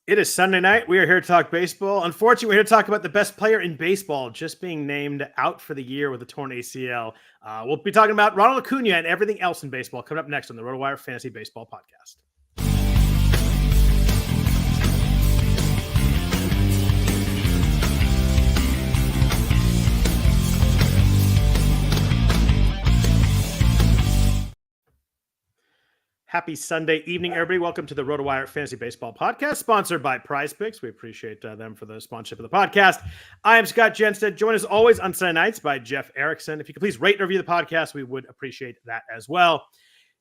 It is Sunday night. We are here to talk baseball. Unfortunately, we're here to talk about the best player in baseball just being named out for the year with a torn ACL. We'll be talking about Ronald Acuna and everything else in baseball coming up next on the RotoWire Fantasy Baseball Podcast. Happy Sunday evening, everybody. Welcome to the RotoWire Fantasy Baseball Podcast, sponsored by Prize Picks. We appreciate them for the sponsorship of the podcast. I am Scott Jenstad, joined as always on Sunday nights by Jeff Erickson. If you could please rate and review the podcast, we would appreciate that as well.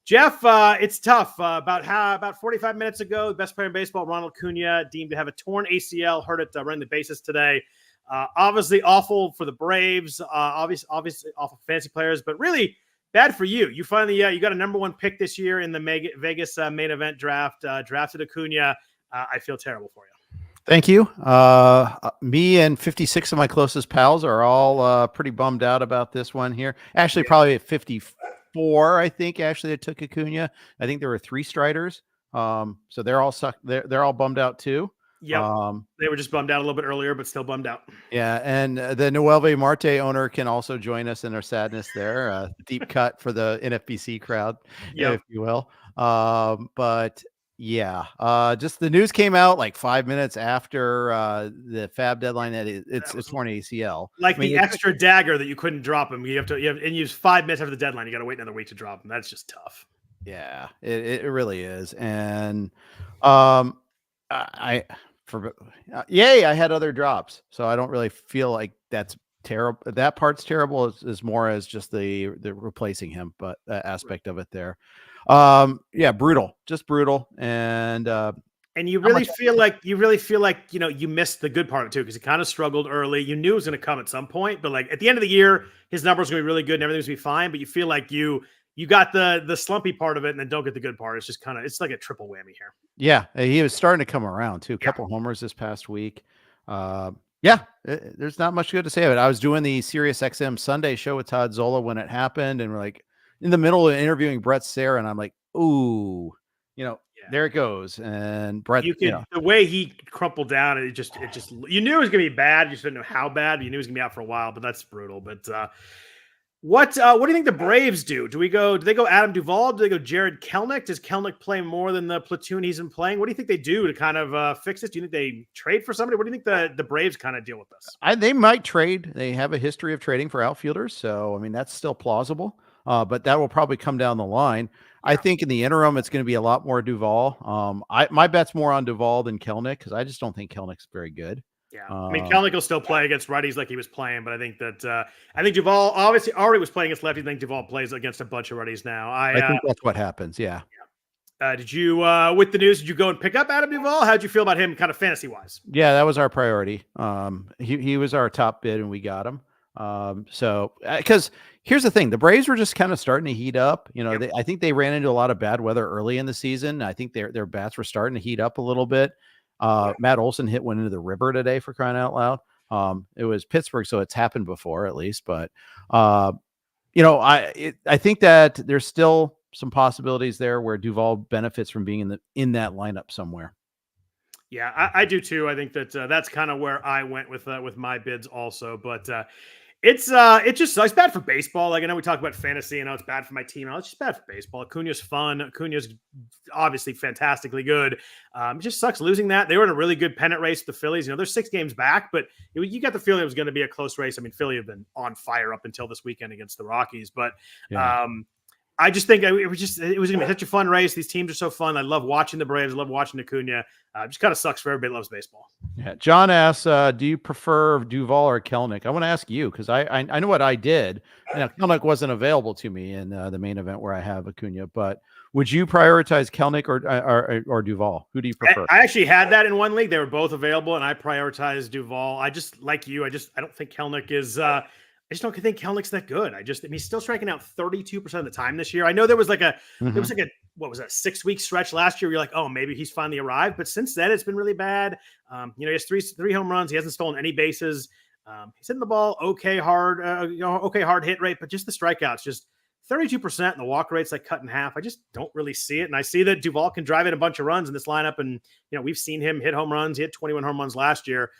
Jeff, it's tough. About 45 minutes ago, the best player in baseball, Ronald Acuna, deemed to have a torn ACL, heard it running the bases today. Obviously awful for the Braves, obviously awful for fantasy players, but really bad for you. You finally you got a number one pick this year in the Vegas main event draft, drafted Acuna. I feel terrible for you. Thank you. Me and 56 of my closest pals are all pretty bummed out about this one here. Actually, probably at 54, I think, actually, I took Acuna. I think there were 3 Striders. So they're all they're all bummed out too. Yeah, they were just bummed out a little bit earlier, but still bummed out. Yeah, and the Nueve Marte owner can also join us in our sadness there. Deep cut for the NFBC crowd, if you will. But yeah, just the news came out like 5 minutes after the FAAB deadline that it's torn ACL. Like the extra dagger that you couldn't drop him. You have and use 5 minutes after the deadline. You got to wait another week to drop him. That's just tough. Yeah, it really is. And I had other drops, so I don't really feel like that's terrible. That part's terrible is more as just the replacing him, but aspect of it there. Brutal, just brutal. And you really feel like you missed the good part of it too, because he kind of struggled early. You knew it was going to come at some point, but like at the end of the year, his numbers are going to be really good and everything's going to be fine. But you feel like you got the slumpy part of it and then don't get the good part. It's just it's like a triple whammy here. Yeah, he was starting to come around too. A couple homers this past week. There's not much good to say of it. I was doing the Sirius XM Sunday show with Todd Zola when it happened, and we're like in the middle of interviewing Brett Sayre, and I'm like, ooh, there it goes. And Brett, the way he crumpled down, it just you knew it was gonna be bad. You just didn't know how bad. You knew it was gonna be out for a while, but that's brutal. But what do you think the Braves do? Do they go Adam Duvall? Do they go Jared Kelenic? Does Kelenic play more than the platoon he's been playing? What do you think they do to kind of fix this? Do you think they trade for somebody? What do you think the Braves kind of deal with this? They might trade. They have a history of trading for outfielders, so I mean that's still plausible. But that will probably come down the line. Yeah. I think in the interim it's going to be a lot more Duvall. My bet's more on Duvall than Kelenic because I just don't think Kelnic's very good. Yeah, I mean, Kelenic will still play against righties like he was playing, but I think Duvall obviously already was playing against lefties. I think Duvall plays against a bunch of righties now. I think that's what happens. Yeah. Did you, with the news, did you go and pick up Adam Duvall? How'd you feel about him, kind of fantasy wise? Yeah, that was our priority. He was our top bid, and we got him. Because here's the thing, the Braves were just kind of starting to heat up. I think they ran into a lot of bad weather early in the season. I think their bats were starting to heat up a little bit. Matt Olson hit one into the river today, for crying out loud. It was Pittsburgh, so it's happened before at least, but I think that there's still some possibilities there where Duvall benefits from being in that lineup somewhere. Yeah, I do too. I think that that's kind of where I went with my bids also, but it just sucks. Bad for baseball. Like I know we talk about fantasy, and it's bad for my team. It's just bad for baseball. Acuna's fun. Acuna's obviously fantastically good. It just sucks losing that. They were in a really good pennant race with the Phillies. They're 6 games back, but you got the feeling it was going to be a close race. I mean, Philly have been on fire up until this weekend against the Rockies, but I just think it was going to be such a fun race. These teams are so fun. I love watching the Braves. I love watching Acuna. Just kind of sucks for everybody that loves baseball. Yeah. John asks, do you prefer Duvall or Kelenic? I want to ask you because I know what I did. Kelenic wasn't available to me in the main event where I have Acuna, but would you prioritize Kelenic or Duvall? Who do you prefer? I actually had that in one league. They were both available, and I prioritized Duvall. I just like you. I don't think Kelenic is. I just don't think Kelnic's that good. He's still striking out 32% of the time this year. I know there was a 6-week stretch last year where you're like, oh, maybe he's finally arrived. But since then, it's been really bad. He has three home runs. He hasn't stolen any bases. He's hitting the ball okay hard hit rate, but just the strikeouts, just 32% and the walk rate's like cut in half. I just don't really see it. And I see that Duvall can drive in a bunch of runs in this lineup. And, we've seen him hit home runs. He hit 21 home runs last year.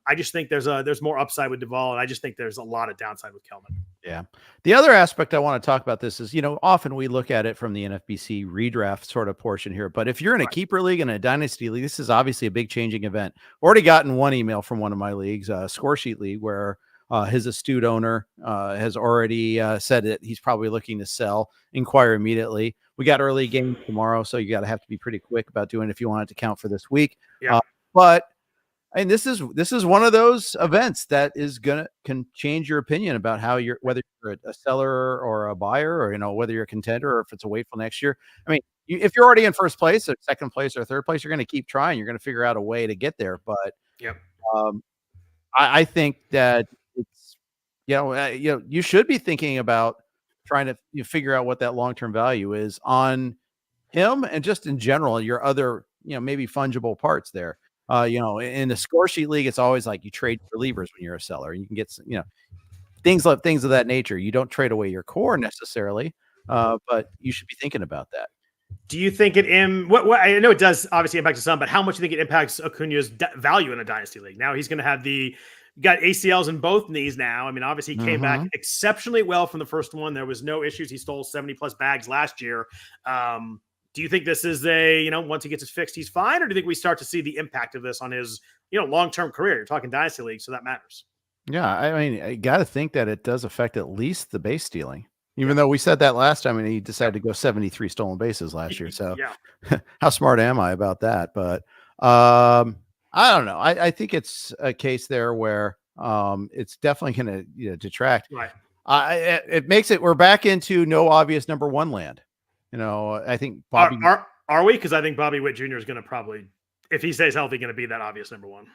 I just think there's more upside with Duvall. And I just think there's a lot of downside with Kelman. Yeah. The other aspect I want to talk about this is, often we look at it from the NFBC redraft sort of portion here, but if you're in a keeper league and a dynasty league, this is obviously a big changing event. Already gotten one email from one of my leagues, Score Sheet League, where his astute owner has already said that he's probably looking to sell. Inquire immediately. We got early games tomorrow, so you got to have to be pretty quick about doing it if you want it to count for this week. Yeah. But this is one of those events that can change your opinion about whether you're a seller or a buyer, or whether you're a contender or if it's a wait till next year. I mean, if you're already in first place or second place or third place, you're going to keep trying. You're going to figure out a way to get there. But I think that it's you should be thinking about trying to figure out what that long-term value is on him and just in general your other maybe fungible parts there. In the Score Sheet League, it's always like you trade relievers when you're a seller. You can get things of that nature. You don't trade away your core necessarily, but you should be thinking about that. Do you think what I know it does obviously impact some, but how much do you think it impacts Acuna's value in a dynasty league? Now he's going to have got ACLs in both knees now. I mean, obviously he came back exceptionally well from the first one. There was no issues. He stole 70 plus bags last year. Do you think this is once he gets it fixed, he's fine? Or do you think we start to see the impact of this on his, long-term career? You're talking dynasty league, so that matters. Yeah. I mean, I got to think that it does affect at least the base stealing, even though we said that last time and he decided to go 73 stolen bases last year. So how smart am I about that? But I don't know. I think it's a case there where it's definitely going to detract. Right. It makes it, we're back into no obvious number one land. I think Bobby. Are we? Because I think Bobby Witt Jr. is going to probably, if he stays healthy, going to be that obvious number one.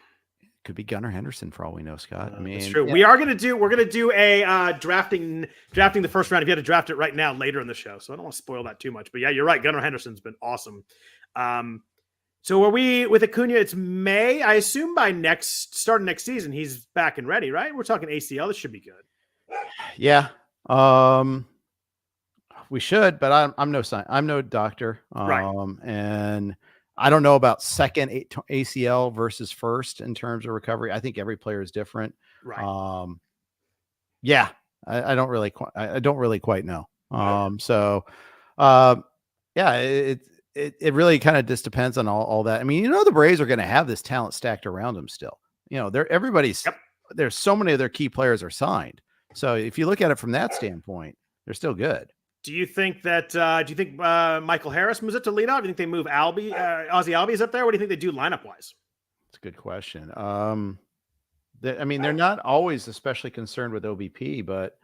Could be Gunnar Henderson for all we know, Scott. I mean, it's true. Yeah. We're going to do a drafting the first round. If you had to draft it right now, later in the show, so I don't want to spoil that too much. But yeah, you're right. Gunnar Henderson's been awesome. So are we with Acuna? It's May. I assume by starting next season, he's back and ready, right? We're talking ACL. This should be good. Yeah. We should, but I'm no doctor. Right. And I don't know about second ACL versus first in terms of recovery. I think every player is different. Right. Yeah, I don't really quite know. Yeah, it really kind of just depends on all that. I mean, the Braves are going to have this talent stacked around them still. There's so many of their key players are signed. So if you look at it from that standpoint, they're still good. Do you think that? Michael Harris moves it to lead off? Do you think they move Ozzie Albies up there? What do you think they do lineup wise? That's a good question. They're not always especially concerned with OBP, but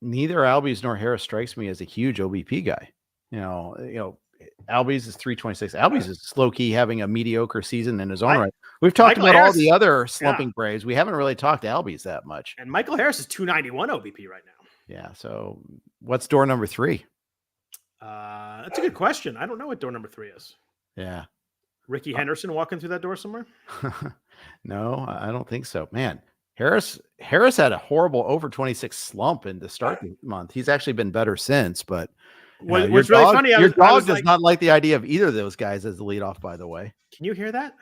neither Albies nor Harris strikes me as a huge OBP guy. Albies is 326. Albies is low key having a mediocre season in his own right. We've talked about all the other slumping Braves. We haven't really talked Albies that much. And Michael Harris is 291 OBP right now. Yeah. So what's door number 3? That's a good question. I don't know what door number 3 is. Yeah. Ricky Henderson walking through that door somewhere? No, I don't think so. Man, Harris had a horrible over 26 slump in the start of the month. He's actually been better since, but what's really funny, your dog does not like the idea of either of those guys as the leadoff, by the way. Can you hear that?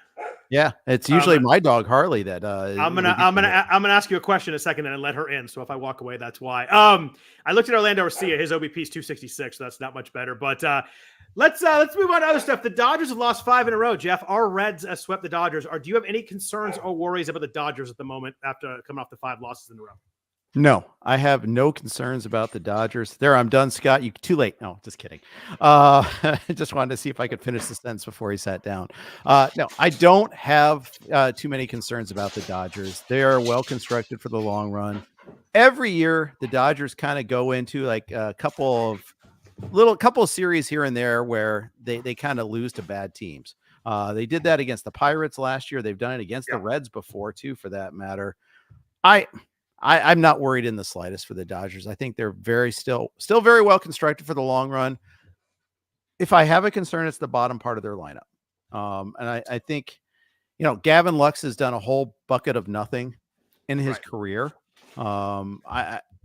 Yeah, it's usually my dog Harley that. I'm gonna ask you a question in a second and let her in. So if I walk away, that's why. I looked at Orlando Arcia. His OBP is 266, so that's not much better. But let's move on to other stuff. The Dodgers have lost 5 in a row. Jeff, our Reds swept the Dodgers. Do you have any concerns or worries about the Dodgers at the moment after coming off the 5 losses in a row? No, I have no concerns about the Dodgers. There, I'm done, Scott. You too late. No, just kidding. I just wanted to see if I could finish the sentence before he sat down. No, I don't have too many concerns about the Dodgers. They are well constructed for the long run. Every year, the Dodgers kind of go into like a couple of series here and there where they kind of lose to bad teams. They did that against the Pirates last year. They've done it against the Reds before too, for that matter. I'm not worried in the slightest for the Dodgers. I think they're still very well constructed for the long run. If I have a concern, it's the bottom part of their lineup. And I think, Gavin Lux has done a whole bucket of nothing in his career.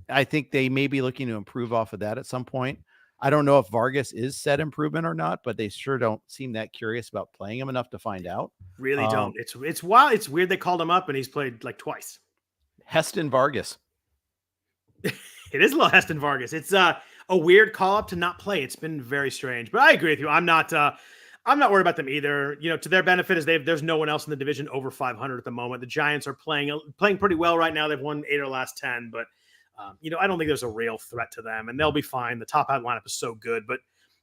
I think they may be looking to improve off of that at some point. I don't know if Vargas is set improvement or not, but they sure don't seem that curious about playing him enough to find out. Really don't. It's wild. It's weird they called him up and he's played like twice. Heston Vargas. It is a little Heston Vargas. It's a weird call up to not play. It's been very strange, but I agree with you. I'm not worried about them either. To their benefit is there's no one else in the division over 500 at the moment. The Giants are playing pretty well right now. They've won 8 of the last 10, but I don't think there's a real threat to them, and they'll be fine. The top half lineup is so good, but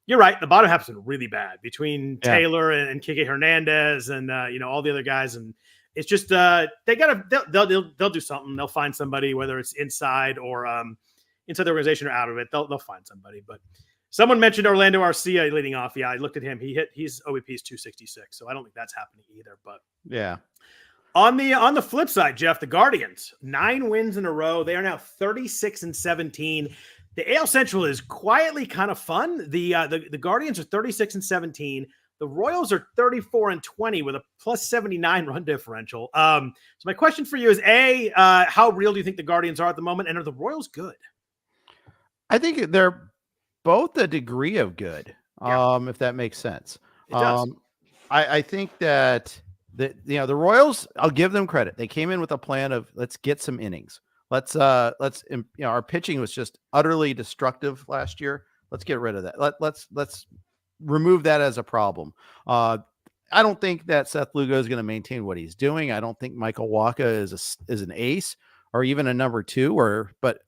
you're right. The bottom half's been really bad between Taylor and Kike Hernandez and all the other guys, and it's just they'll do something. They'll find somebody, whether it's inside or inside the organization or out of it. They'll find somebody. But someone mentioned Orlando Arcia leading off. Yeah, I looked at him. His OBP is 266, so I don't think that's happening either. But yeah. On the flip side, Jeff, the Guardians, 9 wins in a row. They are now 36-17. The AL Central is quietly kind of fun. The Guardians are 36-17. The Royals are 34-20 with a plus 79 run differential. So my question for you is, how real do you think the Guardians are at the moment? And are the Royals good? I think they're both a degree of good, if that makes sense. It does. I think that the Royals, I'll give them credit. They came in with a plan of let's get some innings. Our pitching was just utterly destructive last year. Let's get rid of that. Let's remove that as a problem. I don't think that Seth Lugo is going to maintain what he's doing. I don't think Michael Wacha is an ace or even a number 2 but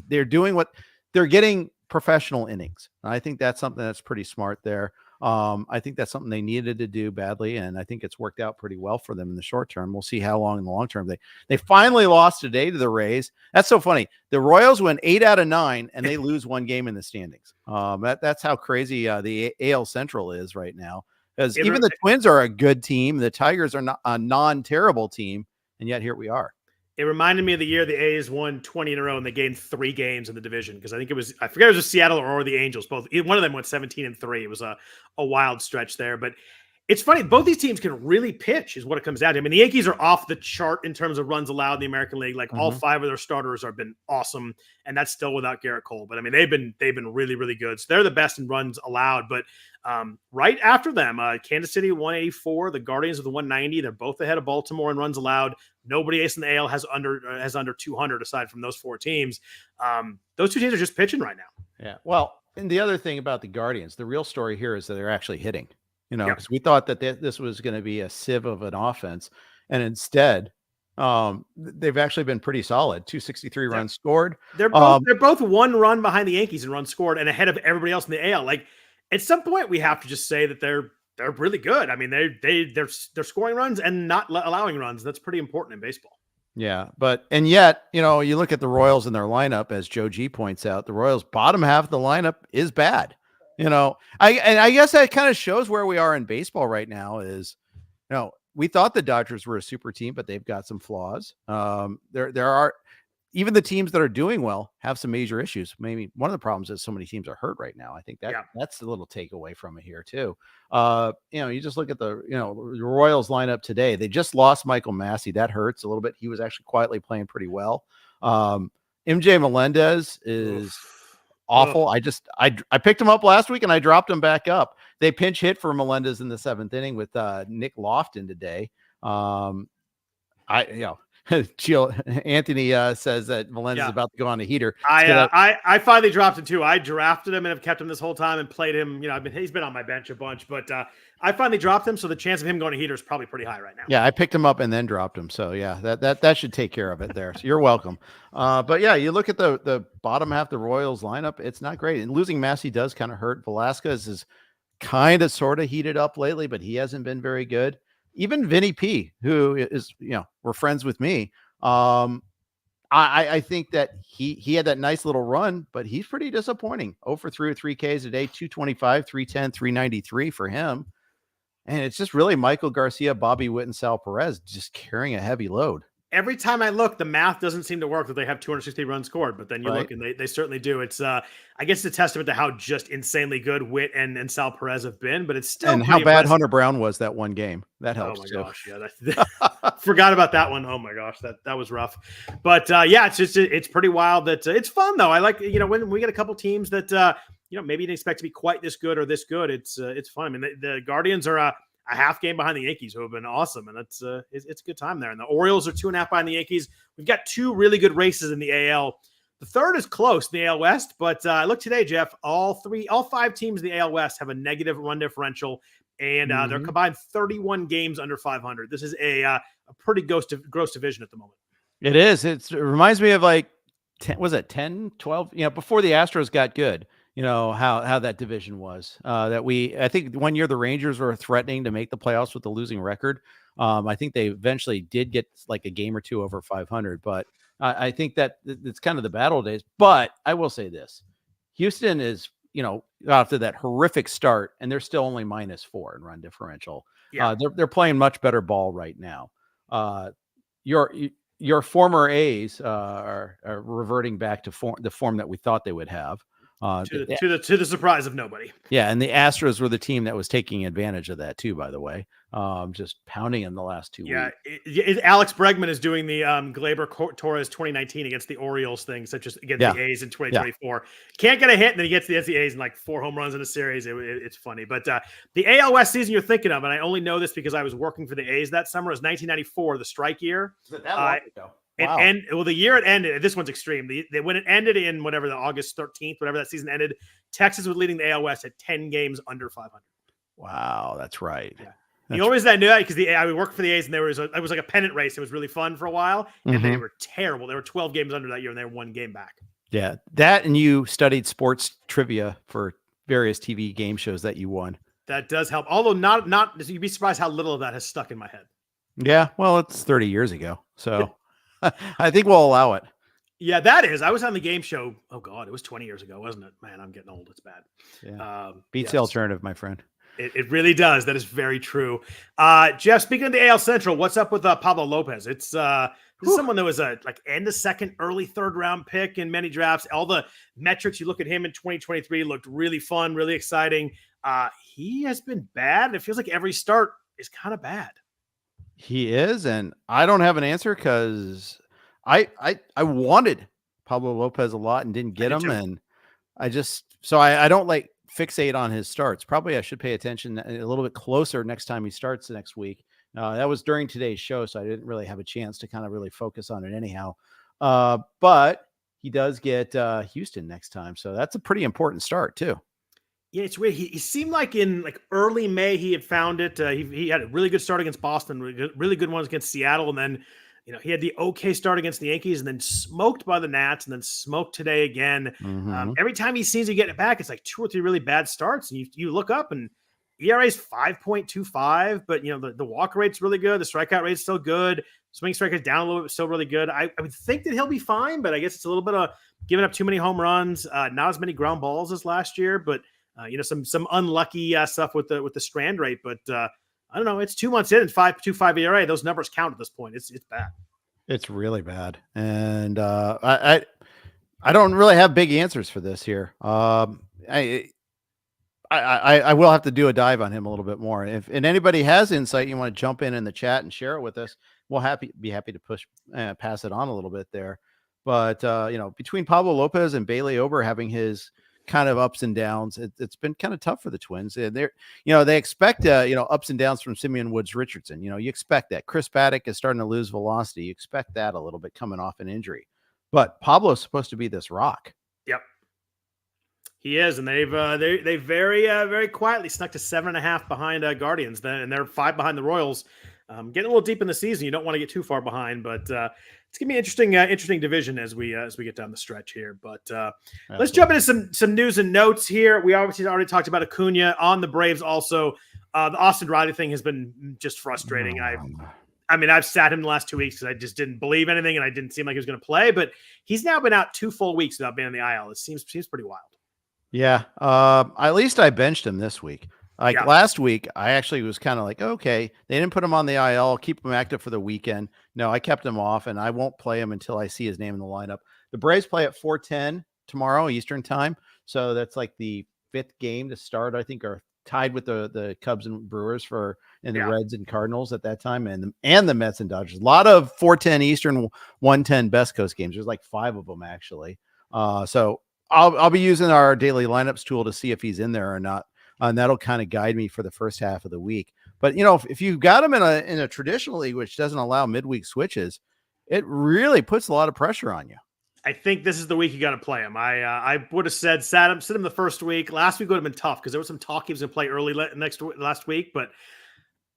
they're doing what they're getting professional innings. I think that's something that's pretty smart there. I think that's something they needed to do badly, and I think it's worked out pretty well for them in the short term. We'll see how long in the long term. They finally lost today to the Rays. That's so funny. The Royals win 8 out of 9, and they lose 1 game in the standings. That's how crazy the AL Central is right now. Because even the Twins are a good team. The Tigers are not a non-terrible team, and yet here we are. It reminded me of the year the A's won 20 in a row and they gained 3 games in the division, because I forget it was Seattle or the Angels. Both one of them went 17-3. It was a wild stretch there, but it's funny. Both these teams can really pitch, is what it comes down to. I mean, the Yankees are off the chart in terms of runs allowed in the American League. Like all 5 of their starters have been awesome, and that's still without Gerrit Cole. But I mean, they've been really, really good. So they're the best in runs allowed. But right after them, Kansas City 184, the Guardians with the 190. They're both ahead of Baltimore in runs allowed. Nobody else in the AL has under 200 aside from those 4 teams. Those 2 teams are just pitching right now. Yeah. Well, and the other thing about the Guardians, the real story here is that they're actually hitting. Because we thought that this was going to be a sieve of an offense, and instead, they've actually been pretty solid. 263 runs scored. They're both 1 run behind the Yankees in runs scored and ahead of everybody else in the AL. Like at some point, we have to just say that they're really good. I mean, they're scoring runs and not allowing runs. That's pretty important in baseball. Yeah, and yet, you look at the Royals and their lineup, as Joe G points out, the Royals' bottom half of the lineup is bad. I guess that kind of shows where we are in baseball right now is, we thought the Dodgers were a super team, but they've got some flaws. There are even the teams that are doing well have some major issues. Maybe one of the problems is so many teams are hurt right now. I think that's a little takeaway from it here too. You just look at the Royals lineup today. They just lost Michael Massey. That hurts a little bit. He was actually quietly playing pretty well. MJ Melendez is awful. I picked him up last week and I dropped him back up. They pinch hit for Melendez in the 7th inning with Nick Lofton today. Anthony says that Melendez is about to go on a heater. I finally dropped him too. I drafted him and have kept him this whole time and played him. He's been on my bench a bunch, but I finally dropped him. So the chance of him going to heater is probably pretty high right now. Yeah, I picked him up and then dropped him. So yeah, that should take care of it there. So you're welcome. But yeah, you look at the bottom half of the Royals lineup, it's not great. And losing Massey does kind of hurt. Velasquez is kind of sort of heated up lately, but he hasn't been very good. Even Vinny P, who is, we're friends with me. I think that he had that nice little run, but he's pretty disappointing. 0 for 3 with 3 Ks a day, 225, 310, 393 for him. And it's just really Michael Garcia, Bobby Witt, and Sal Perez just carrying a heavy load. every time I look, the math doesn't seem to work that they have 260 runs scored, but then you look and they certainly do. It's I guess it's a testament to how just insanely good Witt and Sal Perez have been, but it's still and how bad impressive. Hunter Brown was that one game. That helps. Oh my gosh, yeah, forgot about that one. Oh my gosh, that was rough. But yeah, it's pretty wild. That it's fun though. I like when we get a couple teams that maybe didn't expect to be quite this good or this good. It's fun. I mean, the Guardians are a half game behind the Yankees, who have been awesome, and it's a good time there. And the Orioles are 2.5 behind the Yankees. We've got 2 really good races in the AL. The third is close in the AL West, but I look today, Jeff. All 5 teams in the AL West have a negative run differential, and they're combined 31 games under 500. This is a pretty gross division at the moment. It is. It reminds me of like 10, 12? Before the Astros got good. How that division was. I think one year the Rangers were threatening to make the playoffs with a losing record. I think they eventually did get like a game or 2 over 500, but I think that it's kind of the battle days. But I will say this: Houston is, after that horrific start, and they're still only -4 in run differential. Yeah. They're playing much better ball right now. Your former A's are reverting back to the form that we thought they would have. To the surprise of nobody. Yeah, and the Astros were the team that was taking advantage of that too, by the way. Just pounding in the last 2 weeks. Yeah, Alex Bregman is doing the Gleyber-Torres 2019 against the Orioles thing, such as against the A's in 2024. Yeah. Can't get a hit, and then he gets the A's and like 4 home runs in a series. It's funny. But the AL West season you're thinking of, and I only know this because I was working for the A's that summer, was 1994, the strike year. Is it that long ago? Wow. The year it ended, this one's extreme. When it ended in whatever the August 13th, whatever that season ended, Texas was leading the AL West at 10 games under 500. Wow, that's right. Yeah. The only reason I knew that because I worked for the A's and it was like a pennant race. It was really fun for a while, and they were terrible. They were 12 games under that year, and they were 1 game back. Yeah, that and you studied sports trivia for various TV game shows that you won. That does help. Although not you'd be surprised how little of that has stuck in my head. Yeah, well, it's 30 years ago, so. I think we'll allow it. Yeah, that is. I was on the game show. Oh God, it was 20 years ago, wasn't it? Man, I'm getting old. It's bad. Yeah. Beats the alternative, my friend. It really does. That is very true. Jeff, speaking of the AL Central, what's up with Pablo Lopez? It's this is someone that was a end of second, early third round pick in many drafts. All the metrics you look at him in 2023 looked really fun, really exciting. He has been bad. It feels like every start is kind of bad. He is, and I don't have an answer because I wanted Pablo Lopez a lot and didn't get him, and I don't like fixate on his starts. Probably I should pay attention a little bit closer next time he starts next week. That was during today's show, so I didn't really have a chance to kind of really focus on it anyhow. But he does get Houston next time, so that's a pretty important start too. Yeah, it's weird. He seemed like in early May he had found it. He had a really good start against Boston, really good ones against Seattle, and then he had the okay start against the Yankees, and then smoked by the Nats, and then smoked today again. Every time he seems to get it back, it's like 2 or 3 really bad starts, and you look up and ERA is 5.25, but the walk rate's really good, the strikeout rate's still good, swing strike is down a little bit, still really good. I would think that he'll be fine, but I guess it's a little bit of giving up too many home runs, not as many ground balls as last year, but. Some unlucky stuff with the strand rate, but I don't know. It's 2 months in and 5.25 ERA. Those numbers count at this point. It's bad. It's really bad, and I don't really have big answers for this here. I will have to do a dive on him a little bit more. If anybody has insight, you want to jump in the chat and share it with us. We'll be happy to pass it on a little bit there. But between Pablo Lopez and Bailey Ober having his kind of ups and downs, it's been kind of tough for the Twins. They expect ups and downs from Simeon Woods Richardson. You expect that. Chris Paddock is starting to lose velocity. You expect that a little bit coming off an injury, but Pablo's supposed to be this rock. Yep, he is, and they've very quietly snuck to 7.5 behind Guardians, and they're 5 behind the Royals. Getting a little deep in the season, you don't want to get too far behind, but it's gonna be an interesting division as we get down the stretch here. But let's jump into some news and notes here. We obviously already talked about Acuna on the Braves. Also, the Austin Riley thing has been just frustrating. I've sat him the last 2 weeks because I just didn't believe anything and I didn't seem like he was going to play. But he's now been out 2 full weeks without being on the IL. It seems pretty wild. Yeah, at least I benched him this week. Like last week, I actually was kind of like, okay, they didn't put him on the IL, keep him active for the weekend. No, I kept him off, and I won't play him until I see his name in the lineup. The Braves play at 4:10 tomorrow Eastern time, so that's like the 5th game to start. I think are tied with the Cubs and Brewers and the Reds and Cardinals at that time, and the Mets and Dodgers. A lot of 4:10 Eastern, 1:10 Best Coast games. There's like 5 of them actually. So I'll be using our daily lineups tool to see if he's in there or not. And that'll kind of guide me for the first half of the week. But if you got him in a traditional league, which doesn't allow midweek switches, it really puts a lot of pressure on you. I think this is the week you got to play him. I would have said sit him the first week. Last week would have been tough because there was some talk he was going to play early last week. But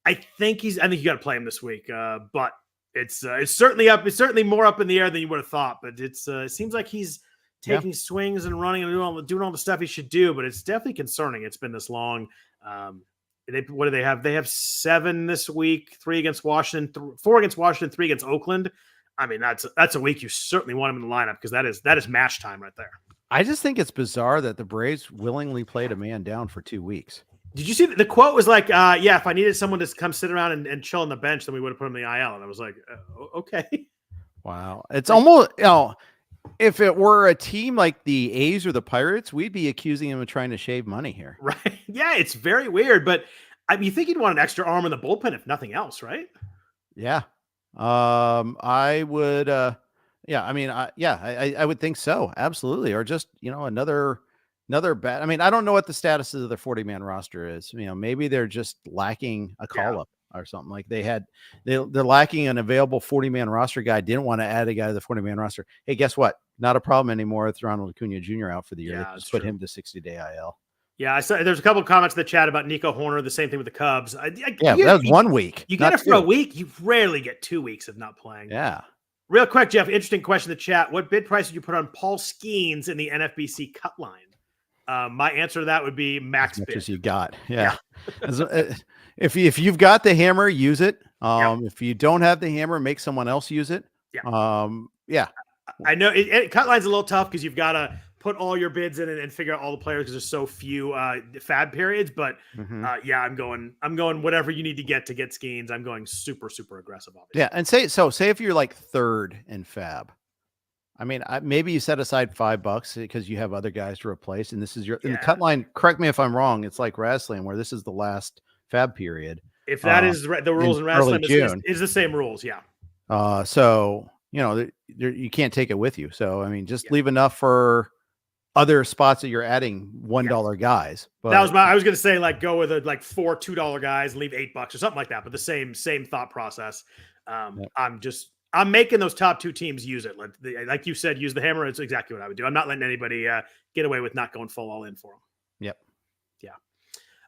I think you got to play him this week. But it's certainly up. It's certainly more up in the air than you would have thought. But it seems like he's taking swings and running and doing all the stuff he should do, but it's definitely concerning. It's been this long. What do they have? They have 7 this week, 3 against Washington, 4 against Washington, 3 against Oakland. I mean, that's a week you certainly want him in the lineup because that is match time right there. I just think it's bizarre that the Braves willingly played a man down for 2 weeks. Did you see the quote was like, if I needed someone to come sit around and chill on the bench, then we would have put him in the IL. And I was like, okay. Wow. It's almost, if it were a team like the A's or the Pirates, we'd be accusing him of trying to shave money here. Right. Yeah, it's very weird. But you think he'd want an extra arm in the bullpen, if nothing else, right? Yeah. I would, I would think so. Absolutely. Or just, another bat. I mean, I don't know what the status of the 40-man roster is. Maybe they're just lacking a call-up or something. Like they're lacking an available 40-man roster guy. Didn't want to add a guy to the 40-man roster. Hey, guess what? Not a problem anymore with Ronald Acuna Jr. out for the year. Just put him to 60-day IL. Yeah, I saw there's a couple of comments in the chat about Nico Horner. The same thing with the Cubs. That was 1 week. You get it for a week. You rarely get 2 weeks of not playing. Yeah. Real quick, Jeff. Interesting question in the chat. What bid price did you put on Paul Skeens in the NFBC cut line? My answer to that would be max bid. As you got. Yeah. If you've got the hammer, use it. If you don't have the hammer, make someone else use it. Yeah. I know cut line's a little tough because you've got to put all your bids in and figure out all the players because there's so few FAAB periods. But I'm going whatever you need to get Skeens. I'm going super, super aggressive. Obviously. Yeah. And say if you're like 3rd in FAAB, I mean, maybe you set aside $5 because you have other guys to replace. And this is in the cut line. Correct me if I'm wrong. It's like wrestling where this is the last FAAB period. If that is the rules in wrestling, is the same rules. Yeah. So, you can't take it with you. So, I mean, just leave enough for other spots that you're adding $1 guys. But I was going to say go with 4 $2 guys and leave $8 or something like that. But the same thought process. I'm making those top 2 teams use it. Like you said, use the hammer. It's exactly what I would do. I'm not letting anybody get away with not going full all in for them. Yep. Yeah.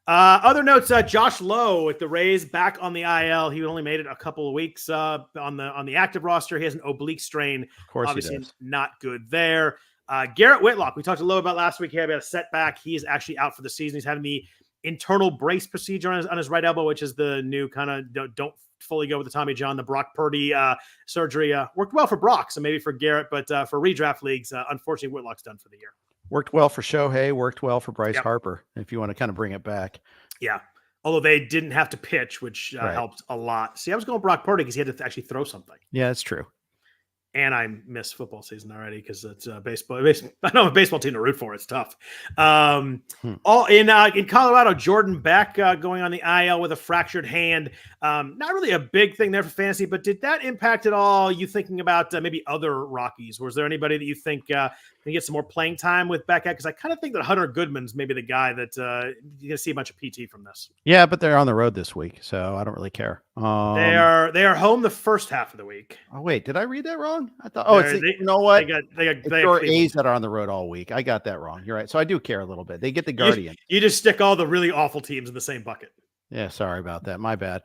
Other notes, Josh Lowe with the Rays back on the IL. He only made it a couple of weeks on the active roster. He has an oblique strain. Of course, obviously not good there. Garrett Whitlock, we talked to Lowe about last week. He had a setback. He is actually out for the season. He's having the internal brace procedure on his right elbow, which is the new kind of don't fully go with the Tommy John. The Brock Purdy surgery worked well for Brock, so maybe for Garrett, but for redraft leagues, unfortunately, Whitlock's done for the year. Worked well for Shohei, worked well for Bryce Harper, if you want to kind of bring it back. Yeah. Although they didn't have to pitch, which helped a lot. See, I was going Brock Purdy because he had to actually throw something. Yeah, that's true. And I miss football season already because it's baseball. I don't have a baseball team to root for. It's tough. All in Colorado, Jordan Beck going on the IL with a fractured hand. Not really a big thing there for fantasy, but did that impact at all? You thinking about maybe other Rockies? Was there anybody that you think can get some more playing time with Beck? Because I kind of think that Hunter Goodman's maybe the guy that you're going to see a bunch of PT from this. Yeah, but they're on the road this week, so I don't really care. They are home the first half of the week. Oh wait, did I read that wrong? I thought. You know what? They got A's that are on the road all week. I got that wrong. You're right. So I do care a little bit. They get the Guardian. You just stick all the really awful teams in the same bucket. Yeah, sorry about that. My bad.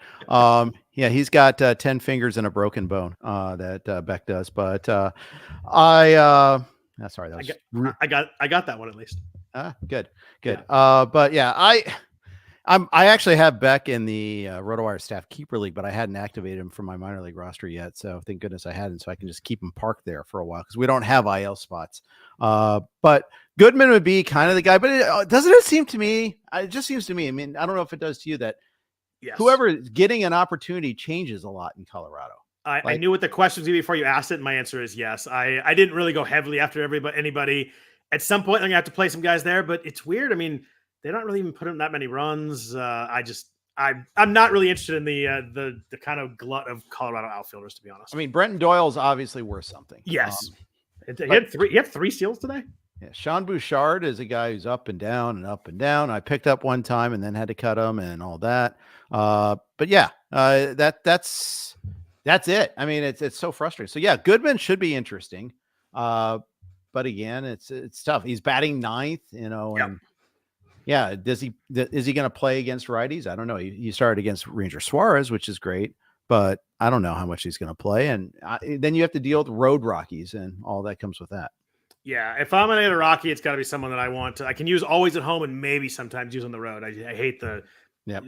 He's got 10 fingers and a broken bone. That Beck does. But sorry. I got that one at least. Good. Yeah. But yeah, I actually have Beck in the RotoWire staff keeper league, but I hadn't activated him for my minor league roster yet. So thank goodness I hadn't. So I can just keep him parked there for a while because we don't have IL spots. But Goodman would be kind of the guy. But doesn't it seem to me? It just seems to me. I mean, I don't know if it does to you that whoever is getting an opportunity changes a lot in Colorado. I knew what the question was going to be before you asked it, and my answer is yes. I didn't really go heavily after anybody. At some point, I'm going to have to play some guys there, but it's weird. I mean, they're not really even putting that many runs. I'm not really interested in the kind of glut of Colorado outfielders, to be honest. I mean, Brenton Doyle's obviously worth something. Yes. He had 3 steals today? Yeah, Sean Bouchard is a guy who's up and down and up and down. I picked up one time and then had to cut him and all that. But yeah, that's it. I mean, it's so frustrating. So yeah, Goodman should be interesting. But again, it's tough. He's batting 9th, and yeah, is he going to play against righties? I don't know. He started against Ranger Suarez, which is great, but I don't know how much he's going to play. And then you have to deal with road Rockies and all that comes with that. Yeah, if I'm going to get a Rocky, it's got to be someone that I can use always at home and maybe sometimes use on the road. I hate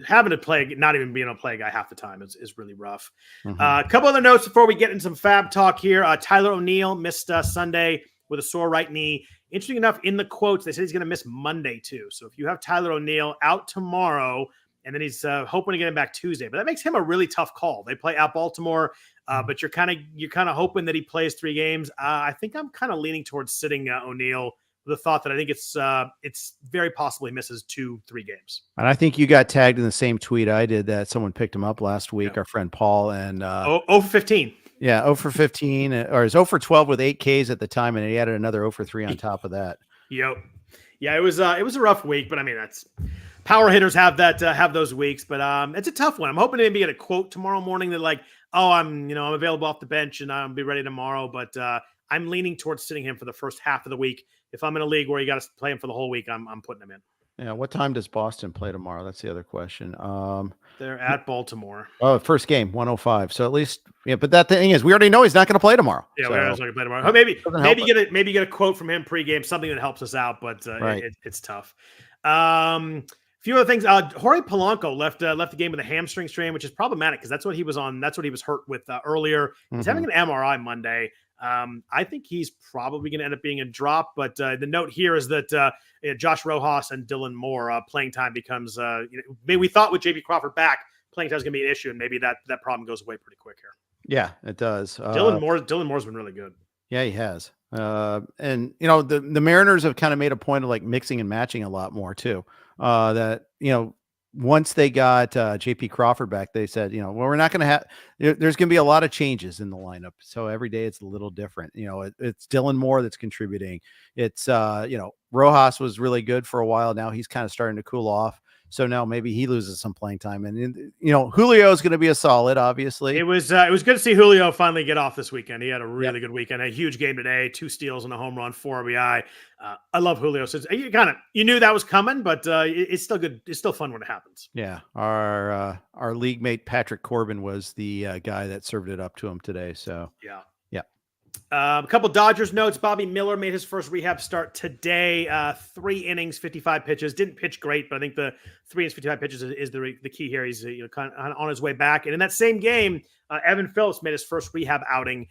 having to play, not even being able to play a guy half the time is really rough. Mm-hmm. A couple other notes before we get into some FAAB talk here. Tyler O'Neill missed Sunday with a sore right knee. Interesting enough, in the quotes, they said he's going to miss Monday too. So if you have Tyler O'Neill out tomorrow, and then he's hoping to get him back Tuesday, but that makes him a really tough call. They play at Baltimore, but you're kind of hoping that he plays 3 games. I think I'm kind of leaning towards sitting O'Neill with the thought that I think it's very possible he misses 2-3 games. And I think you got tagged in the same tweet I did that someone picked him up last week. Yeah. Our friend Paul and 0 for 15. Yeah, 0 for 15, or is 0 for 12 with 8 Ks at the time, and he added another 0 for 3 on top of that. Yep. Yeah, it was a rough week, but I mean that's power hitters have those weeks, but it's a tough one. I'm hoping to maybe get a quote tomorrow morning that like, oh, I'm available off the bench and I'll be ready tomorrow, but I'm leaning towards sitting him for the first half of the week. If I'm in a league where you got to play him for the whole week, I'm putting him in. Yeah. What time does Boston play tomorrow? That's the other question. They're at Baltimore. Oh, first game, 1:05. So at least, yeah. But that thing is, we already know he's not going to play tomorrow. Yeah, we're not going to play tomorrow. Maybe get a quote from him pregame, something that helps us out. But it's tough. Few other things. Jorge Polanco left the game with a hamstring strain, which is problematic because that's what he was on. That's what he was hurt with earlier. He's having an MRI Monday. I think he's probably going to end up being a drop, but the note here is that Josh Rojas and Dylan Moore playing time becomes maybe we thought with JP Crawford back, playing time is going to be an issue, and maybe that problem goes away pretty quick here. Yeah, it does. Dylan Moore's been really good. Yeah, he has. And the Mariners have kind of made a point of like mixing and matching a lot more too. That once they got JP Crawford back, they said, well, we're not going to have, there's going to be a lot of changes in the lineup. So every day it's a little different. It's Dylan Moore that's contributing. It's, Rojas was really good for a while. Now he's kind of starting to cool off. So now maybe he loses some playing time. And, Julio is going to be a solid, obviously. It was good to see Julio finally get off this weekend. He had a really good weekend, a huge game today, 2 steals and a home run, 4 RBI. I love Julio. So you knew that was coming, but it's still good. It's still fun when it happens. Yeah. Our league mate, Patrick Corbin, was the guy that served it up to him today. So yeah. Yeah. A couple Dodgers notes. Bobby Miller made his first rehab start today. 3 innings, 55 pitches. Didn't pitch great, but I think the 3 innings, 55 pitches is the key here. He's kind of on his way back. And in that same game, Evan Phillips made his first rehab outing.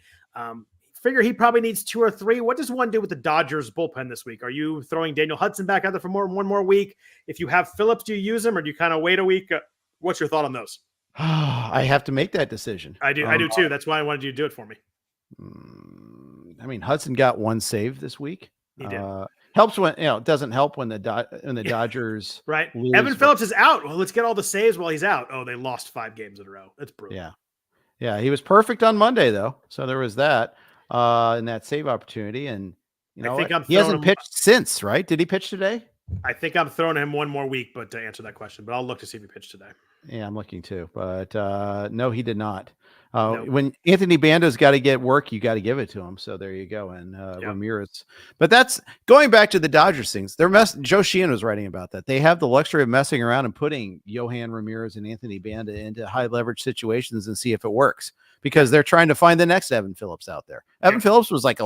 Figure he probably needs 2 or 3. What does one do with the Dodgers bullpen this week? Are you throwing Daniel Hudson back out there for one more week? If you have Phillips, do you use him or do you kind of wait a week? What's your thought on those? I have to make that decision. I do too. That's why I wanted you to do it for me. I mean, Hudson got 1 save this week. He did. Helps when it doesn't help when the Dodgers right. Evan Phillips is out. Well, let's get all the saves while he's out. Oh, they lost 5 games in a row. That's brutal. Yeah. He was perfect on Monday though, so there was that in that save opportunity. And he hasn't pitched since, right? Did he pitch today? I think I'm throwing him one more week, but to answer that question, but I'll look to see if he pitched today. Yeah, I'm looking too, but no, he did not. When Anthony Bando's got to get work, you got to give it to him. So there you go. And Ramirez, but that's going back to the Dodgers things. Joe Sheehan was writing about that. They have the luxury of messing around and putting Yohan Ramirez and Anthony Banda into high leverage situations and see if it works because they're trying to find the next Evan Phillips out there. Evan Phillips was like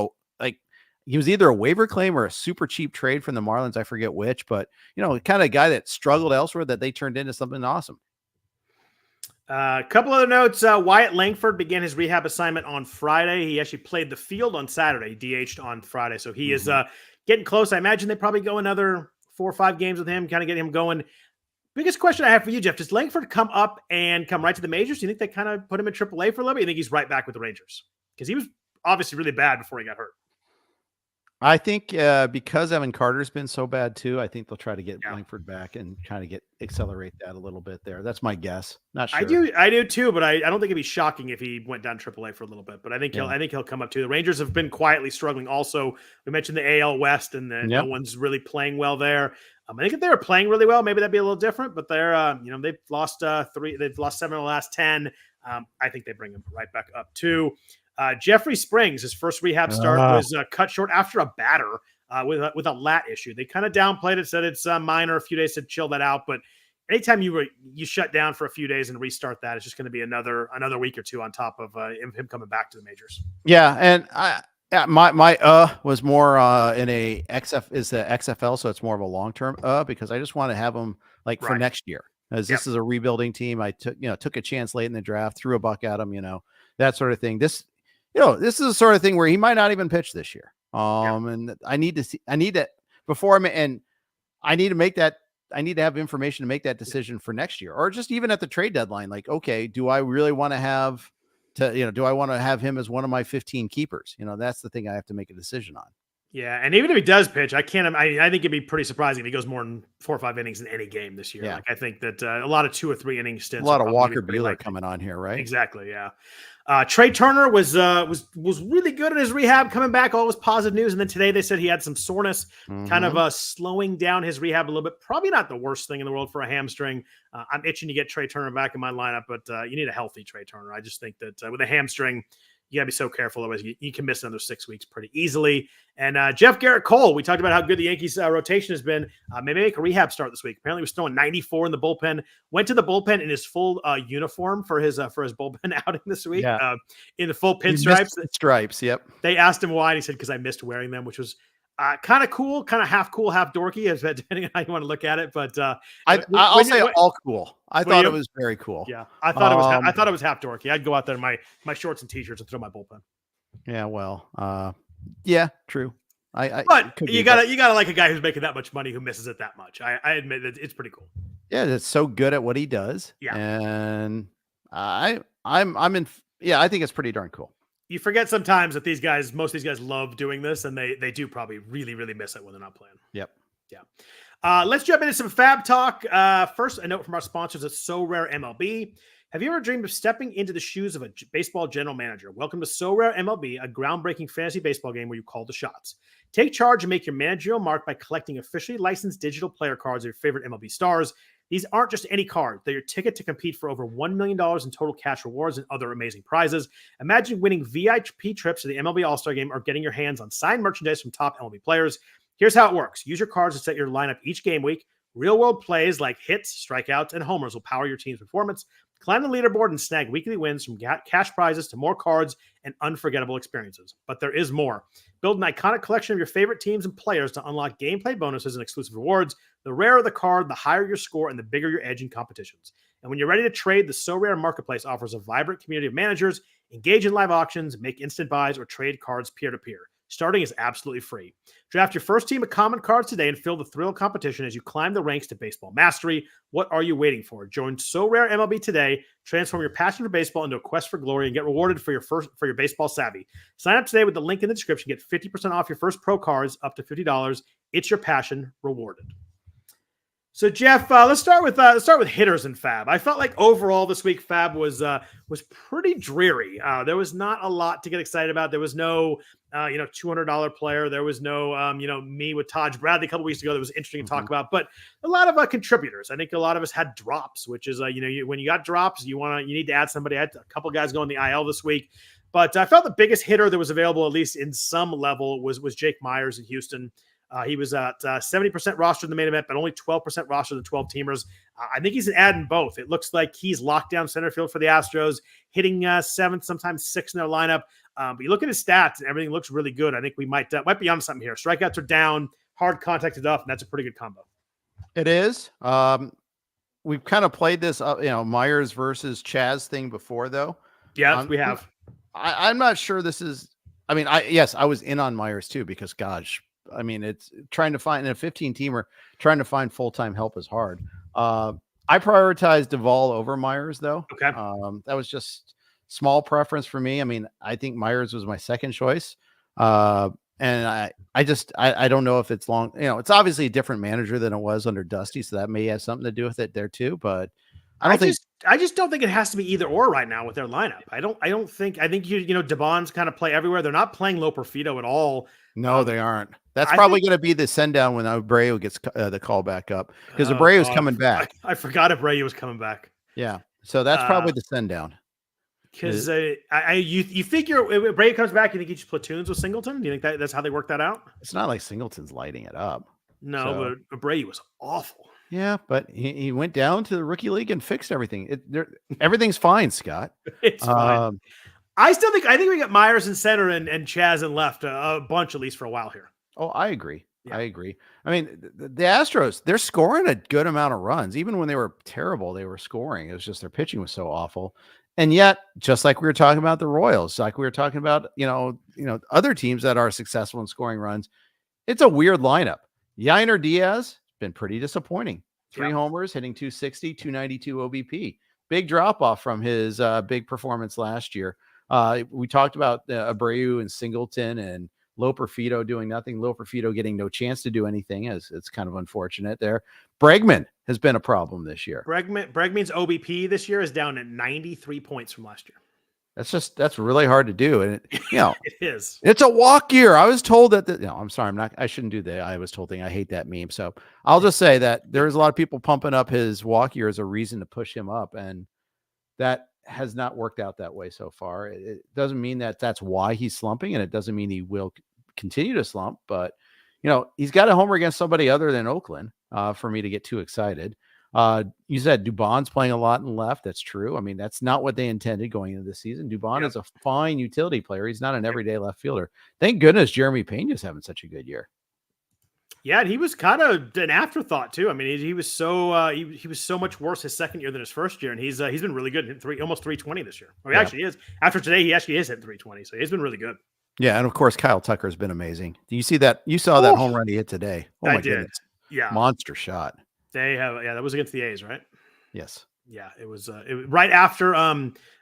he was either a waiver claim or a super cheap trade from the Marlins. I forget which, but kind of guy that struggled elsewhere that they turned into something awesome. A couple other notes. Wyatt Langford began his rehab assignment on Friday. He actually played the field on Saturday, DH'd on Friday. So he is getting close. I imagine they probably go another 4 or 5 games with him, kind of get him going. Biggest question I have for you, Jeff, does Langford come up and come right to the majors? Do you think they kind of put him in AAA for a little bit? You think he's right back with the Rangers? Because he was obviously really bad before he got hurt. I think because Evan Carter's been so bad too, I think they'll try to get Langford back and kind of accelerate that a little bit there. That's my guess. Not sure. I do too, but I don't think it'd be shocking if he went down AAA for a little bit. But I think he'll come up too. The Rangers have been quietly struggling. Also, we mentioned the AL West, and no one's really playing well there. I think if they were playing really well, maybe that'd be a little different. But they're they've lost 3. They've lost 7 of the last 10. I think they bring him right back up too. Jeffrey Springs, his first rehab start was cut short after a batter with a lat issue. They kind of downplayed it, said it's minor, a few days to chill that out. But anytime you shut down for a few days and restart that, it's just going to be another week or two on top of him coming back to the majors. Yeah, and my was more in a XFL, so it's more of a long term because I just want to have him for next year. As this is a rebuilding team, I took a chance late in the draft, threw a buck at him, that sort of thing. This is the sort of thing where he might not even pitch this year. And I need to have information to make that decision for next year, or just even at the trade deadline. Like, okay, do I really want to have him as one of my 15 keepers? That's the thing I have to make a decision on. Yeah. And even if he does pitch, I think it'd be pretty surprising if he goes more than 4 or 5 innings in any game this year. Yeah. I think that a lot of 2 or 3 inning stints. A lot of Walker Buehler coming on here, right? Exactly. Yeah. Trea Turner was really good in his rehab, coming back. All was positive news. And then today they said he had some soreness, kind of slowing down his rehab a little bit. Probably not the worst thing in the world for a hamstring. I'm itching to get Trea Turner back in my lineup, but you need a healthy Trea Turner. I just think that with a hamstring, you got to be so careful. Otherwise, you can miss another 6 weeks pretty easily. And Gerrit Cole, we talked about how good the Yankees rotation has been. Maybe make a rehab start this week. Apparently, he was throwing 94 in the bullpen. Went to the bullpen in his full uniform for his bullpen outing this week. Yeah. In the full pinstripes. Stripes, yep. They asked him why, and he said, because I missed wearing them, which was kind of cool, half dorky, depending on how you want to look at it. But I'll say all cool. I thought it was very cool. Yeah, I thought it was half dorky. I'd go out there in my shorts and t-shirts and throw my bullpen. Yeah, well, yeah, true. But you gotta like a guy who's making that much money who misses it that much. I admit that it's pretty cool. Yeah, that's so good at what he does. Yeah, and I'm in. Yeah, I think it's pretty darn cool. You forget sometimes that most of these guys love doing this, and they do probably really, really miss it when they're not playing. Yep. Yeah. Let's jump into some FAAB talk. First, a note from our sponsors at So Rare MLB. Have you ever dreamed of stepping into the shoes of a baseball general manager? Welcome to So Rare MLB, a groundbreaking fantasy baseball game where you call the shots. Take charge and make your managerial mark by collecting officially licensed digital player cards of your favorite MLB stars. These aren't just any card. They're your ticket to compete for over $1 million in total cash rewards and other amazing prizes. Imagine winning VIP trips to the MLB All-Star Game or getting your hands on signed merchandise from top MLB players. Here's how it works. Use your cards to set your lineup each game week. Real-world plays like hits, strikeouts, and homers will power your team's performance. Climb the leaderboard and snag weekly wins from cash prizes to more cards and unforgettable experiences. But there is more. Build an iconic collection of your favorite teams and players to unlock gameplay bonuses and exclusive rewards. The rarer the card, the higher your score and the bigger your edge in competitions. And when you're ready to trade, the So Rare Marketplace offers a vibrant community of managers. Engage in live auctions, make instant buys, or trade cards peer-to-peer. Starting is absolutely free. Draft your first team of common cards today and feel the thrill of competition as you climb the ranks to baseball mastery. What are you waiting for? Join So Rare MLB today. Transform your passion for baseball into a quest for glory and get rewarded for your baseball savvy. Sign up today with the link in the description. Get 50% off your first pro cards up to $50. It's your passion rewarded. So Jeff, let's start with hitters in FAAB. I felt like overall this week FAAB was pretty dreary. There was not a lot to get excited about. There was no $200 player. There was no me with Taj Bradley a couple weeks ago that was interesting to talk about. But a lot of contributors. I think a lot of us had drops, which is when you got drops, you need to add somebody. I had a couple guys going the IL this week, but I felt the biggest hitter that was available, at least in some level, was Jake Meyers in Houston. He was at 70% rostered in the main event, but only 12% rostered in the 12 teamers. I think he's an ad in both. It looks like he's locked down center field for the Astros, hitting seventh, sometimes sixth in their lineup. But you look at his stats and everything looks really good. I think we might be on something here. Strikeouts are down, hard contact is up, and that's a pretty good combo. It is. We've kind of played this, Meyers versus Chaz thing before, though. Yeah, we have. I'm not sure this is. I mean, I was in on Meyers too because, gosh, I mean, it's trying to find in a 15-teamer, trying to find full-time help is hard. I prioritized Duvall over Meyers, though. Okay. That was just small preference for me. I mean, I think Meyers was my second choice. And I don't know if it's long, it's obviously a different manager than it was under Dusty. So that may have something to do with it there too, but I just don't think it has to be either or right now with their lineup. I think Dubon's kind of play everywhere. They're not playing Lowe Perfido at all. No, they aren't. That's probably going to be the send down when Abreu gets the call back up because Abreu is coming back. I forgot Abreu was coming back. Yeah. So that's probably the send down. Because you figure if Abreu comes back, you think he just platoons with Singleton? Do you think that's how they work that out? It's not like Singleton's lighting it up. No, but Abreu was awful. Yeah, but he went down to the rookie league and fixed everything. Everything's fine, Scott. It's fine. I think we got Meyers in center and Chaz in left a bunch, at least for a while here. Oh, I agree. Yeah. I agree. I mean, the Astros, they're scoring a good amount of runs. Even when they were terrible, they were scoring. It was just their pitching was so awful. And yet, just like we were talking about the Royals, like we were talking about, other teams that are successful in scoring runs, it's a weird lineup. Yainer Diaz been pretty disappointing. 3 homers, hitting 260, 292 OBP. Big drop off from his big performance last year. We talked about Abreu and Singleton and Lowe Perfido doing nothing. Lowe Perfido getting no chance to do anything, as it's kind of unfortunate there. Bregman has been a problem this year. Bregman's OBP this year is down at 93 points from last year. That's really hard to do. And it is. It's a walk year. I was told that I'm sorry. I shouldn't do that. I was told thing. I hate that meme. So I'll just say that there's a lot of people pumping up his walk year as a reason to push him up. And that has not worked out that way so far. It doesn't mean that that's why he's slumping, and it doesn't mean he will continue to slump, but he's got a homer against somebody other than Oakland for me to get too excited. You said Dubon's playing a lot in left. That's true. I mean, that's not what they intended going into the season. Dubon is a fine utility player. He's not an everyday left fielder. Thank goodness Jeremy Pena's having such a good year. Yeah, and he was kind of an afterthought too. I mean, he was so he was so much worse his second year than his first year, and he's been really good. Almost 320 this year. Well, he actually is. After today, he actually is hitting 320, so he's been really good. Yeah, and of course Kyle Tucker has been amazing. Do you see that? You saw that home run he hit today. Oh my goodness. Yeah, monster shot. They have that was against the A's, right? Yes. Yeah, it was right after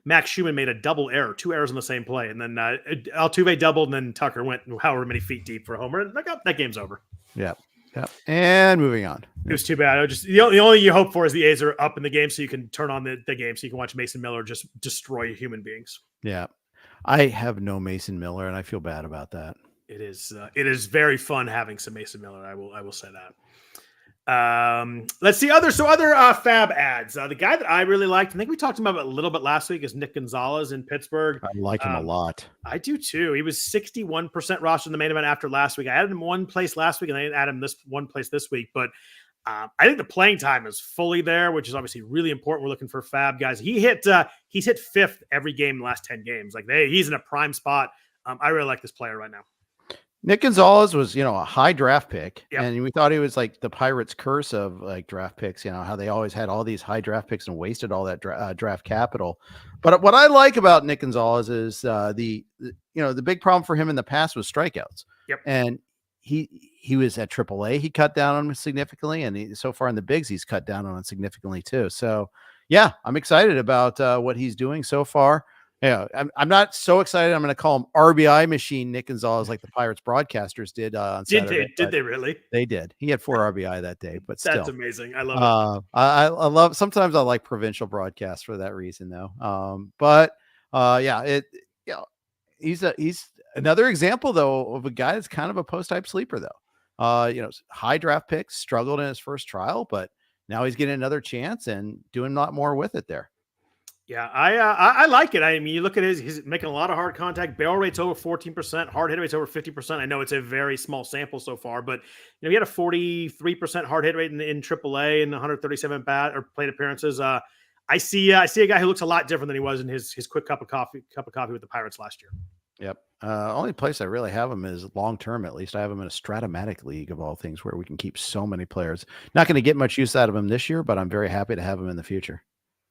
Max Schumann made a double error, 2 errors on the same play, and then Altuve doubled, and then Tucker went however many feet deep for a homer, and that game's over. Yeah. And moving on. It was too bad. The only you hope for is the A's are up in the game, so you can turn on the game, so you can watch Mason Miller just destroy human beings. Yeah. I have no Mason Miller, and I feel bad about that. It is very fun having some Mason Miller. I will say that. Let's see other FAAB ads. The guy that I really liked, I think we talked about it a little bit last week, is Nick Gonzales in Pittsburgh. I like him a lot. I do too. He was 61% rostered in the main event after last week. I added him one place last week, and I didn't add him this one place this week, but I think the playing time is fully there, which is obviously really important. We're looking for FAAB guys. He's hit fifth every game in the last 10 games. He's in a prime spot. I really like this player right now. Nick Gonzales was, a high draft pick, and we thought he was like the Pirates' curse of draft picks. How they always had all these high draft picks and wasted all that draft capital. But what I like about Nick Gonzales is the big problem for him in the past was strikeouts. Yep. And he was at AAA. He cut down on them significantly, and so far in the bigs, he's cut down on it significantly too. So, yeah, I'm excited about what he's doing so far. Yeah, I'm not so excited. I'm going to call him RBI machine Nick Gonzales like the Pirates broadcasters did on Saturday. Did they really? They did. He had 4 RBI that day, but still. That's amazing. I love it. I love. Sometimes I like provincial broadcasts for that reason, though. He's another example though of a guy that's kind of a post type sleeper though. High draft picks, struggled in his first trial, but now he's getting another chance and doing a lot more with it there. Yeah, I like it. I mean, you look at he's making a lot of hard contact. Barrel rate's over 14%. Hard hit rate's over 50%. I know it's a very small sample so far, but he had a 43% hard hit rate in AAA and 137 plate appearances. I see a guy who looks a lot different than he was in his quick cup of coffee with the Pirates last year. Yep. Only place I really have him is long term. At least I have him in a Stratomatic league of all things, where we can keep so many players. Not going to get much use out of him this year, but I'm very happy to have him in the future.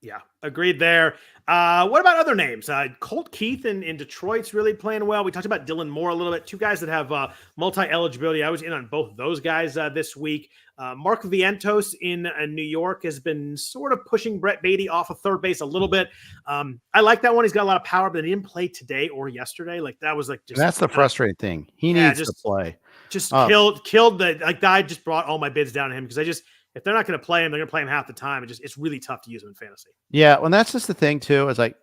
Yeah, agreed there. What about other names? Colt Keith in Detroit's really playing well. We talked about Dylan Moore a little bit. Two guys that have multi-eligibility. I was in on both those guys this week. Mark Vientos in New York has been sort of pushing Brett Beatty off of third base a little bit. I like that one. He's got a lot of power, but he didn't play today or yesterday. Like that was like just that's the frustrating thing. He needs to play. Just killed the like. I just brought all my bids down to him because if they're not going to play him, they're going to play him half the time. It's really tough to use him in fantasy. Yeah, well, that's just the thing too. Is like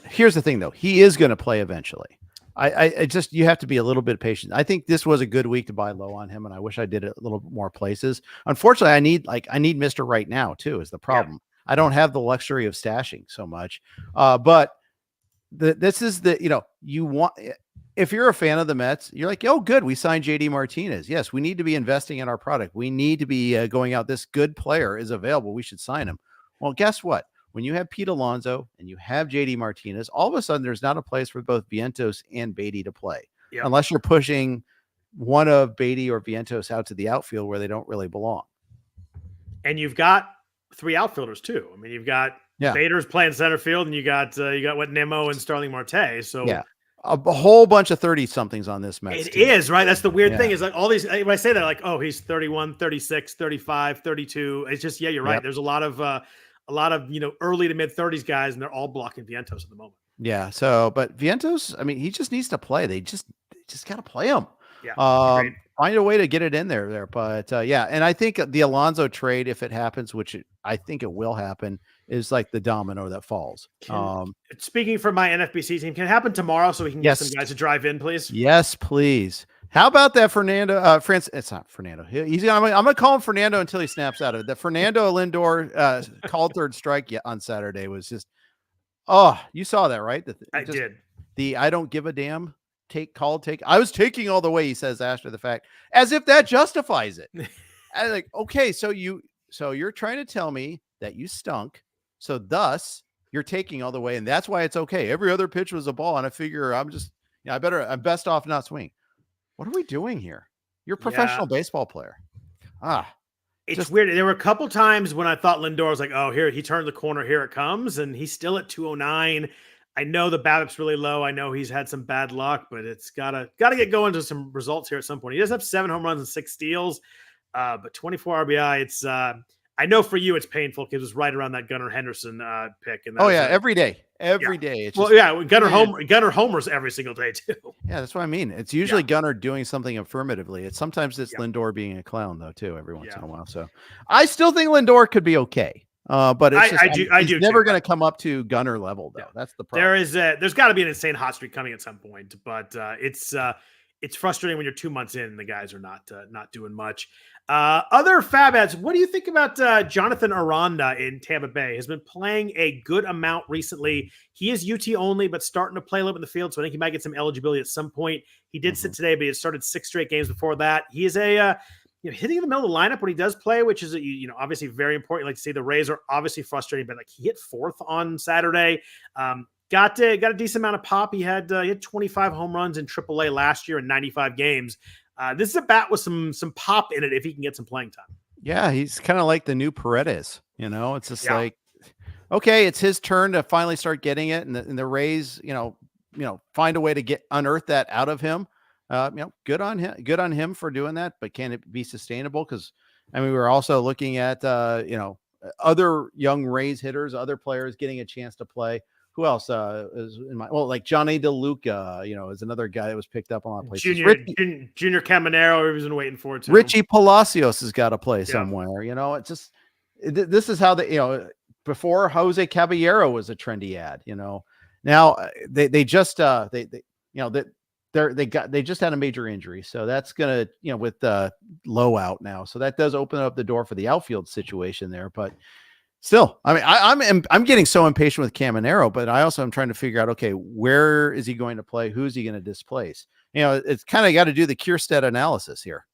here's the thing though. He is going to play eventually. I just you have to be a little bit patient. I think this was a good week to buy low on him, and I wish I did it a little more places. Unfortunately, I need Mr. Right Now too. Is the problem? Yeah. I don't have the luxury of stashing so much. But this is the you want. If you're a fan of the Mets, you're like, oh, good. We signed JD Martinez. Yes, we need to be investing in our product. We need to be going out. This good player is available. We should sign him. Well, guess what? When you have Pete Alonso and you have JD Martinez, all of a sudden there's not a place for both Vientos and Beatty to play. Yep. Unless you're pushing one of Beatty or Vientos out to the outfield where they don't really belong. And you've got three outfielders too. I mean, you've got Bader's playing center field, and you got Nemo and Starling Marte. So yeah. A whole bunch of 30-somethings on this Mets. It is, right? That's the weird thing is like all these, when I say that, like, oh, he's 31, 36, 35, 32. It's just, you're right. Yep. There's a lot of early to mid 30s guys, and they're all blocking Vientos at the moment. Yeah. So, but Vientos, I mean, he just needs to play. They just got to play him. Yeah. Find a way to get it in there. But and I think the Alonso trade, if it happens, which I think it will happen, is like the domino that falls. Speaking for my NFBC team, can it happen tomorrow so we can get some guys to drive in, please? Yes, please. How about that Fernando? It's not Fernando. I'm gonna call him Fernando until he snaps out of it. The Fernando Lindor called third strike on Saturday was just. Oh, you saw that, right? I did. I don't give a damn. I was taking all the way, he says after the fact, as if that justifies it. I like, okay, so you're trying to tell me that you stunk, so thus you're taking all the way, and that's why it's okay. Every other pitch was a ball, and I figure I'm best off not swinging. What are we doing here? You're a professional baseball player. It's weird. There were a couple times when I thought Lindor was like, oh, here, he turned the corner, here it comes, and he's still at 209. I know the BABIP's really low. I know he's had some bad luck, but it's gotta get going to some results here at some point. He does have 7 home runs and 6 steals, but 24 RBI. It's I know for you it's painful because it was right around that Gunnar Henderson pick. And every day. It's Gunnar homers every single day too. Yeah, that's what I mean. It's usually Gunnar doing something affirmatively. Sometimes it's Lindor being a clown though too every once in a while. So I still think Lindor could be okay. But it's he's never going to come up to Gunnar level though. That's the problem. There's got to be an insane hot streak coming at some point, but it's frustrating when you're 2 months in and the guys are not doing much. Other FAAB ads. What do you think about Jonathan Aranda in Tampa Bay? Has been playing a good amount recently. He is UT only, but starting to play a little bit in the field, so I think he might get some eligibility at some point. He did sit today, but he had started 6 straight games before that. He is hitting in the middle of the lineup when he does play, which is obviously very important. You like to see the Rays are obviously frustrating, but like he hit 4th on Saturday. Got a decent amount of pop. He had 25 home runs in AAA last year in 95 games. This is a bat with some pop in it if he can get some playing time. Yeah, he's kind of like the new Paredes. It's just like, okay, it's his turn to finally start getting it, and the Rays, find a way to unearth that out of him. Good on him for doing that, but can it be sustainable? Because we were also looking at other young Rays hitters, other players getting a chance to play. Who else is in my like Johnny DeLuca, is another guy that was picked up on a lot of places. Junior Caminero, he was waiting for it too. Richie Palacios has got to play somewhere. It's just this is how before Jose Caballero was a trendy ad. Now they just they just had a major injury, so that's gonna with Lowe out now, so that does open up the door for the outfield situation there. But Still, I mean, I'm getting so impatient with Caminero, but I also am trying to figure out, okay, where is he going to play? Who's he going to displace? It's kind of got to do the Kierstead analysis here.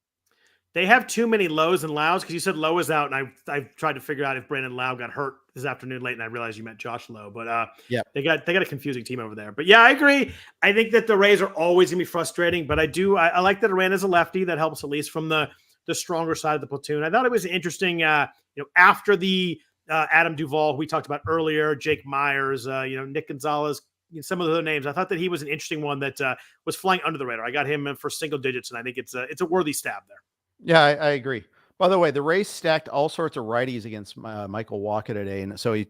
They have too many Lows and Lows because you said Lowe is out, and I tried to figure out if Brandon Lowe got hurt this afternoon late, and I realized you meant Josh Lowe. But yeah, they got a confusing team over there. But yeah, I agree. I think that the Rays are always gonna be frustrating, but I like that Aranda's a lefty. That helps at least from the stronger side of the platoon. I thought it was interesting. After the Adam Duvall, who we talked about earlier, Jake Meyers, Nick Gonzales, some of the other names. I thought that he was an interesting one that was flying under the radar. I got him for single digits, and I think it's a worthy stab there. Yeah, I agree. By the way, the Rays stacked all sorts of righties against Michael Wacha today, and so he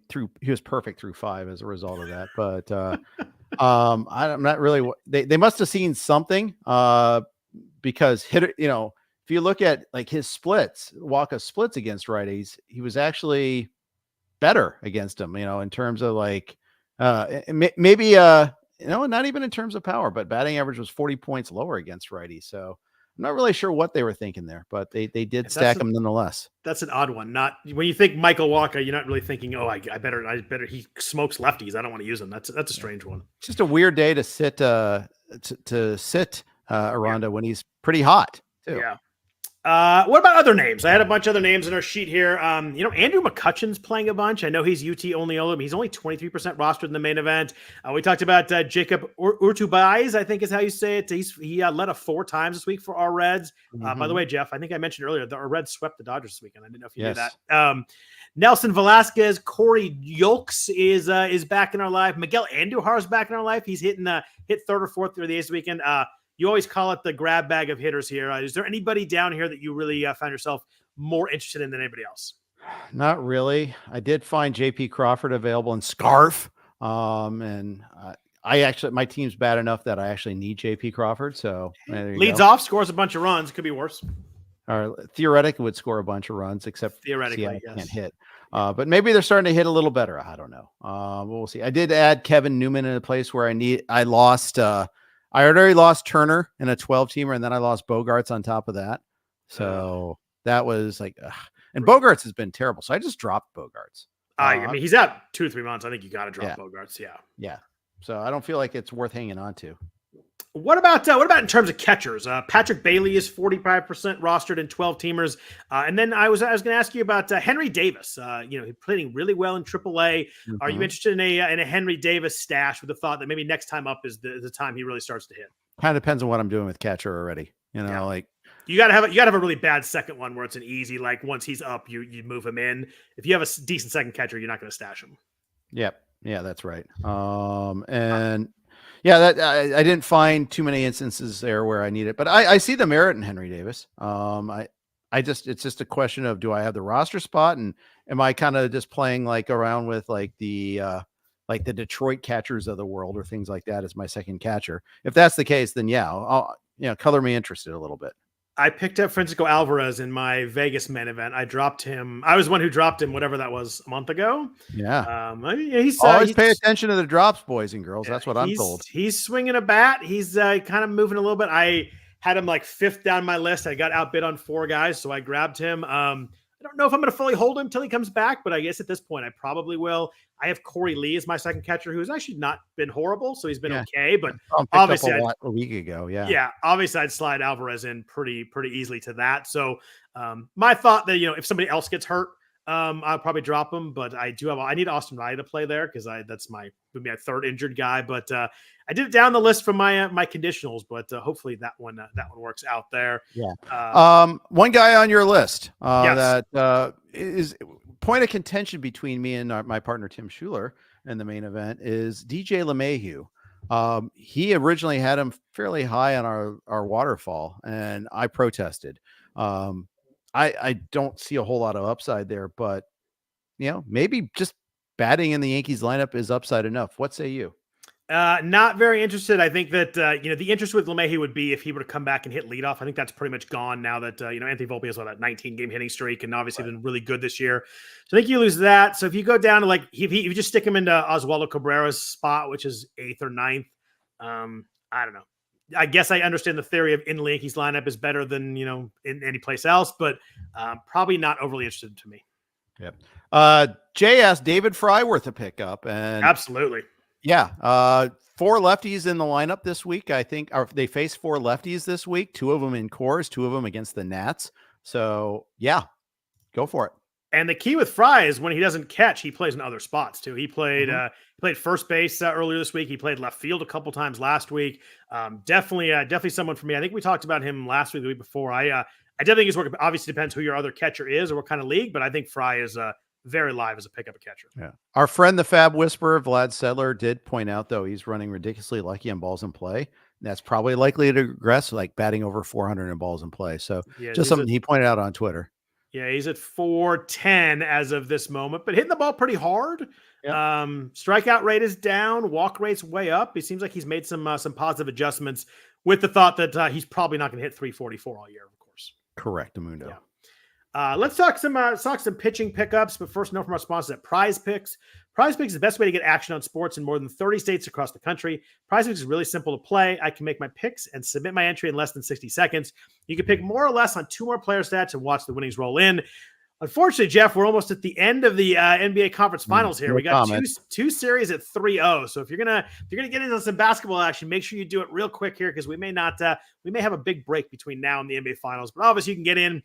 was perfect through 5 as a result of that. But I'm not really. They must have seen something because if you look at like his splits, Wacha's splits against righties, he was actually better against them. In terms of like maybe not even in terms of power, but batting average was 40 points lower against righties. So I'm not really sure what they were thinking there, but they did stack them nonetheless. That's an odd one. Not when you think Michael Wacha, you're not really thinking, oh, I better. He smokes lefties. I don't want to use him. That's a strange one. It's just a weird day to sit Aranda when he's pretty hot too. Yeah. What about other names? I had a bunch of other names in our sheet here. Andrew McCutcheon's playing a bunch. I know he's UT only. He's only 23% rostered in the main event. We talked about Jacob Urtubise, I think is how you say it. He led a 4 times this week for our Reds. By the way, Jeff, I think I mentioned earlier that our Reds swept the Dodgers this weekend. I didn't know if you knew that. Nelson Velasquez, Corey Yolks is back in our life. Miguel Andujar is back in our life. He's hit 3rd or 4th through the A's weekend. You always call it the grab bag of hitters here. Is there anybody down here that you really found yourself more interested in than anybody else? Not really. I did find JP Crawford available in Scarf. And my team's bad enough that I actually need JP Crawford. So leads off, scores a bunch of runs. Could be worse. Or theoretically would score a bunch of runs, except theoretically, yes. Can't hit. But maybe they're starting to hit a little better. I don't know. We'll see. I did add Kevin Newman in a place where I already lost Turner in a 12-teamer, and then I lost Bogarts on top of that. So that was like, and Bogarts has been terrible. So I just dropped Bogarts. I mean, he's out 2 or 3 months. I think you got to drop Bogarts. Yeah. Yeah. So I don't feel like it's worth hanging on to. What about in terms of catchers? Patrick Bailey is 45% rostered in 12-teamers. And then I was going to ask you about Henry Davis. He's playing really well in AAA. Mm-hmm. Are you interested in a Henry Davis stash with the thought that maybe next time up is the time he really starts to hit? Kind of depends on what I'm doing with catcher already. Like you gotta have a really bad second one where it's an easy, like once he's up, you move him in. If you have a decent second catcher, you're not going to stash him. Yep. Yeah, that's right. Yeah, I didn't find too many instances there where I need it, but I see the merit in Henry Davis. It's just a question of, do I have the roster spot, and am I kind of just playing like around with like the Detroit catchers of the world or things like that as my second catcher? If that's the case, then I'll color me interested a little bit. I picked up Francisco Alvarez in my Vegas main event. I dropped him. I was the one who dropped him, whatever that was, a month ago. Yeah. He's always pay attention to the drops, boys and girls. That's what I'm told. He's swinging a bat. He's kind of moving a little bit. I had him like 5th down my list. I got outbid on 4 guys, so I grabbed him. I don't know if I'm going to fully hold him until he comes back, but I guess at this point I probably will. I have Corey Lee as my second catcher, who's actually not been horrible, so he's been okay. But obviously, a week ago, obviously I'd slide Alvarez in pretty easily to that. So my thought that if somebody else gets hurt, I'll probably drop him. But I need Austin Riley to play there because that's my 3rd injured guy. But I did it down the list from my conditionals, but hopefully that one works out there. Yeah. One guy on your list yes. that is point of contention between me and my partner Tim Schuler in the main event is DJ LeMahieu. He originally had him fairly high on our waterfall, and I protested. I don't see a whole lot of upside there, but maybe just batting in the Yankees lineup is upside enough. What say you? Not very interested. I think that, the interest with LeMahieu would be if he were to come back and hit leadoff. I think that's pretty much gone now that, Anthony Volpe has that 19-game hitting streak and obviously been really good this year. So I think you lose that. So if you go down to if you just stick him into Oswaldo Cabrera's spot, which is 8th or 9th, I don't know. I guess I understand the theory of in the Yankees lineup is better than, in any place else, but probably not overly interested to me. Yep. JS David Fry worth a pickup, and Absolutely. yeah, 4 lefties in the lineup this week. I think they face 4 lefties this week. 2 of them in cores, 2 of them against the Nats. So yeah, go for it. And the key with Fry is when he doesn't catch, he plays in other spots too. He played first base earlier this week. He played left field a couple times last week. Definitely someone for me. I think we talked about him last week, the week before. I definitely think he's working. Obviously, depends who your other catcher is or what kind of league, but I think Fry is very live as a pickup catcher. Yeah, our friend the FAAB Whisperer, Vlad Sedler, did point out though he's running ridiculously lucky on balls in play. That's probably likely to regress, like batting over 400 in balls in play. So just something he pointed out on Twitter. Yeah, he's at 410 as of this moment, but hitting the ball pretty hard. Yep. Strikeout rate is down. Walk rate's way up. He seems like he's made some positive adjustments with the thought that he's probably not going to hit 344 all year, of course. Correct, Amundo. Yeah. Let's talk some pitching pickups, but first, note from our sponsors at Prize Picks. Prize Picks is the best way to get action on sports in more than 30 states across the country. Prize Picks is really simple to play. I can make my picks and submit my entry in less than 60 seconds. You can pick more or less on 2 more player stats and watch the winnings roll in. Unfortunately, Jeff, we're almost at the end of the NBA conference finals here. We got two series at 3-0. So if you're gonna get into some basketball action, make sure you do it real quick here because we may have a big break between now and the NBA finals. But obviously, you can get in,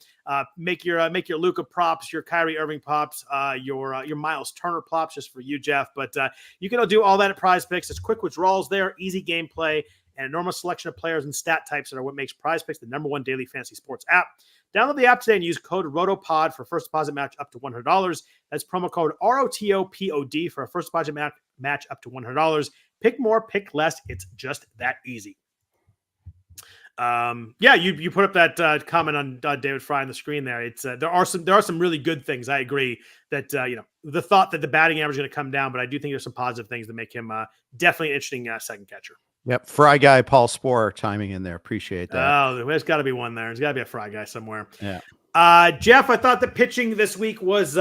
make your Luka props, your Kyrie Irving props, your Miles Turner props, just for you, Jeff. But you can do all that at Prize Picks. It's quick withdrawals there, easy gameplay, and an enormous selection of players and stat types that are what makes Prize Picks the #1 daily fantasy sports app. Download the app today and use code ROTOPOD for first deposit match up to $100. That's promo code ROTOPOD for a first deposit match up to $100. Pick more, pick less. It's just that easy. You put up that comment on David Fry on the screen there. It's there are some really good things. I agree that the thought that the batting average is going to come down, but I do think there's some positive things that make him definitely an interesting second catcher. Yep. Fry guy, Paul Sporer chiming in there. Appreciate that. Oh, there's got to be one there. There's got to be a Fry guy somewhere. Yeah. Jeff, I thought the pitching this week was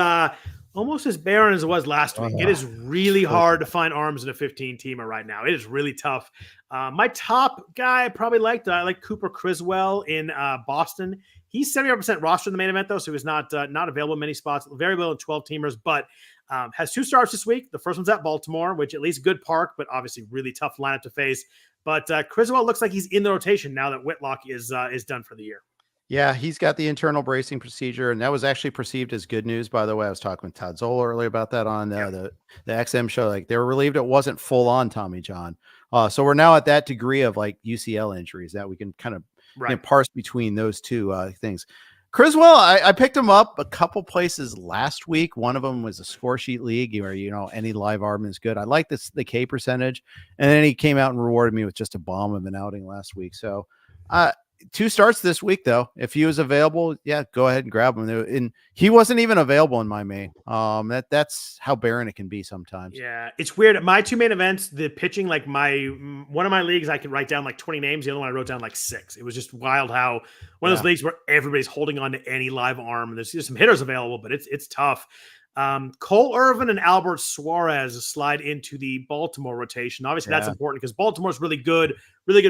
almost as barren as it was last week. It is really hard to find arms in a 15-teamer right now. It is really tough. My top guy I probably liked, I like Cooper Criswell in Boston. He's 70% rostered in the main event, though, so he's not available in many spots. Very well in 12-teamers, but has 2 starts this week. The first one's at Baltimore, which at least good park, but obviously really tough lineup to face. But Criswell looks like he's in the rotation now that Whitlock is done for the year. Yeah, he's got the internal bracing procedure, and that was actually perceived as good news, by the way. I was talking with Todd Zola earlier about that on the XM show. Like, they were relieved it wasn't full on Tommy John. So we're now at that degree of like UCL injuries that we can kind of parse between those two things. Criswell, I picked him up a couple places last week. One of them was a score sheet league where, any live arm is good. I like the K percentage. And then he came out and rewarded me with just a bomb of an outing last week. So 2 starts this week, though. If he was available, go ahead and grab him. And he wasn't even available in my main. That's how barren it can be sometimes. Yeah, it's weird. My 2 main events, the pitching, like one of my leagues, I could write down like 20 names. The other one I wrote down like 6. It was just wild how one of those leagues where everybody's holding on to any live arm. There's some hitters available, but it's tough. Cole Irvin and Albert Suarez slide into the Baltimore rotation. Obviously, that's important because Baltimore's really good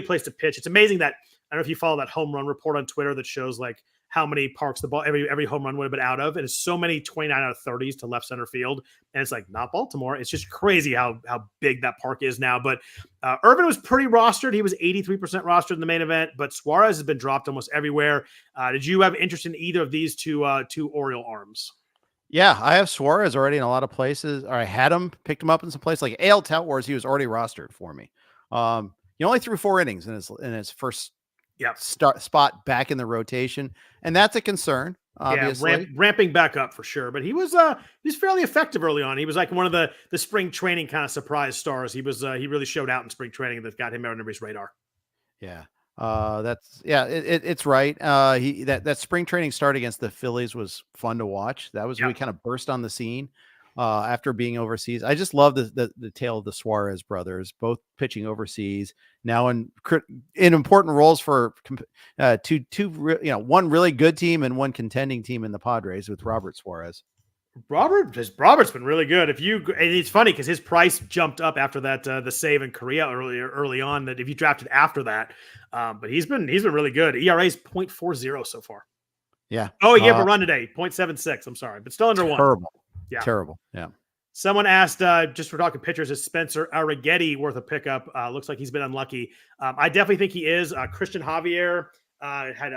place to pitch. It's amazing that I don't know if you follow that home run report on Twitter that shows like how many parks the ball every home run would have been out of, and it's so many 29 out of 30s to left center field, and it's like not Baltimore. It's just crazy how big that park is now. But Irvin was pretty rostered. He was 83% rostered in the main event, but Suarez has been dropped almost everywhere. Did you have interest in either of these two Oriole arms? Yeah, I have Suarez already in a lot of places. Or I had him, picked him up in some places like AL Tout Wars. He was already rostered for me. He only threw 4 innings in his first spot back in the rotation, and that's a concern. Obviously, ramping back up for sure. But he was fairly effective early on. He was like one of the spring training kind of surprise stars. He really showed out in spring training that got him on everybody's radar. Yeah. It's right. That spring training start against the Phillies was fun to watch. That was when we kind of burst on the scene after being overseas. I just love the tale of the Suarez brothers, both pitching overseas now in important roles for one really good team and one contending team in the Padres with Robert Suarez. Robert's been really good. And it's funny because his price jumped up after that the save in Korea early on. That if you drafted after that, but he's been really good. ERA is 0.40 so far. Yeah. Oh, he gave a run today, 0.76. I'm sorry, but still under one. Terrible. Yeah. Terrible. Yeah. Someone asked, just for talking pitchers, is Spencer Arrighetti worth a pickup? Looks like he's been unlucky. I definitely think he is. Christian Javier had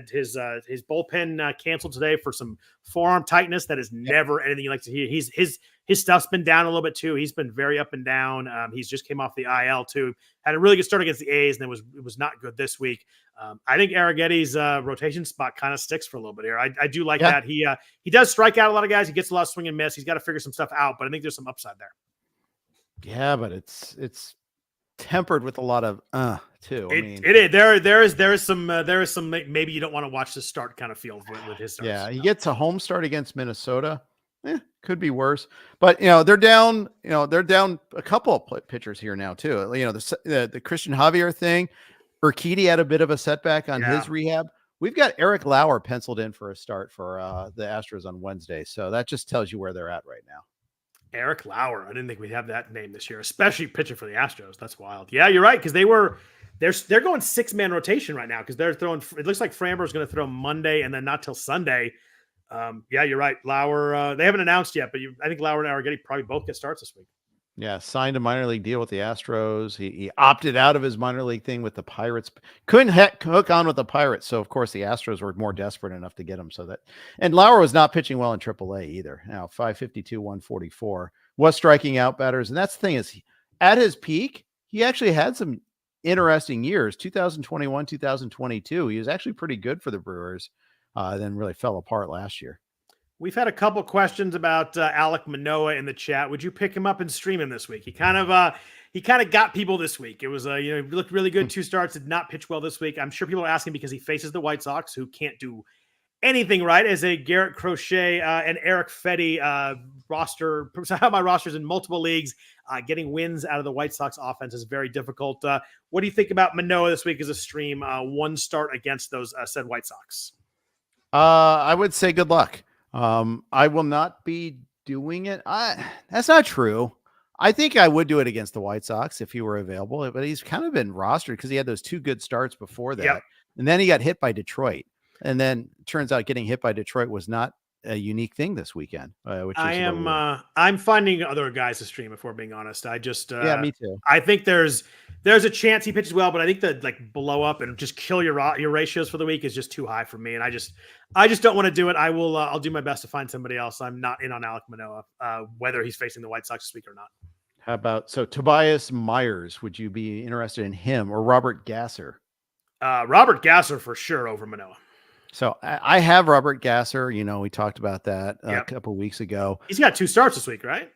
his bullpen canceled today for some forearm tightness. That is never anything you like to hear. His stuff's been down a little bit too. He's been very up and down. He's just came off the IL too. Had a really good start against the A's, and it was not good this week. I think Arrighetti's rotation spot kind of sticks for a little bit here. I do like that. He does strike out a lot of guys. He gets a lot of swing and miss. He's got to figure some stuff out, but I think there's some upside there. Yeah, but it's tempered with a lot of too. It is. There is some maybe you don't want to watch the start kind of feel with his starts. Yeah, he gets a home start against Minnesota. Could be worse, but they're down. They're down a couple of pitchers here now too. The Christian Javier thing. Urquidy had a bit of a setback on his rehab. We've got Eric Lowe penciled in for a start for the Astros on Wednesday, so that just tells you where they're at right now. Eric Lowe. I didn't think we'd have that name this year, especially pitching for the Astros. That's wild. Yeah, you're right, because they're going 6-man rotation right now because they're throwing. It looks like Framber's going to throw Monday and then not till Sunday. Yeah, you're right. Lowe. They haven't announced yet, but I think Lowe and Arrighetti probably both get starts this week. Yeah, signed a minor league deal with the Astros. He opted out of his minor league thing with the Pirates. Couldn't hook on with the Pirates, so of course the Astros were more desperate enough to get him. And Lauer was not pitching well in AAA either. Now 552, 144 was striking out batters, and that's the thing is at his peak he actually had some interesting years. 2021, 2022, he was actually pretty good for the Brewers. Then really fell apart last year. We've had a couple questions about Alek Manoah in the chat. Would you pick him up and stream him this week? He kind of got people this week. It was he looked really good. 2 starts, did not pitch well this week. I'm sure people are asking because he faces the White Sox, who can't do anything right. As a Garrett Crochet and Eric Fetty roster, somehow my roster's in multiple leagues. Getting wins out of the White Sox offense is very difficult. What do you think about Manoah this week as a stream? 1 start against those said White Sox. I would say good luck. I will not be doing it. That's not true. I think I would do it against the White Sox if he were available, but he's kind of been rostered because he had those 2 good starts before that. Yep. And then he got hit by Detroit. And then turns out getting hit by Detroit was not a unique thing this weekend. I'm finding other guys to stream if we're being honest. I just, me too. I think there's a chance he pitches well, but I think that blow up and just kill your ratios for the week is just too high for me. And I just don't want to do it. I will, I'll do my best to find somebody else. I'm not in on Alek Manoah, whether he's facing the White Sox this week or not. How about, Tobias Meyers, would you be interested in him or Robert Gasser? Robert Gasser for sure over Manoah. So I have Robert Gasser. We talked about that a couple weeks ago. He's got 2 starts this week, right?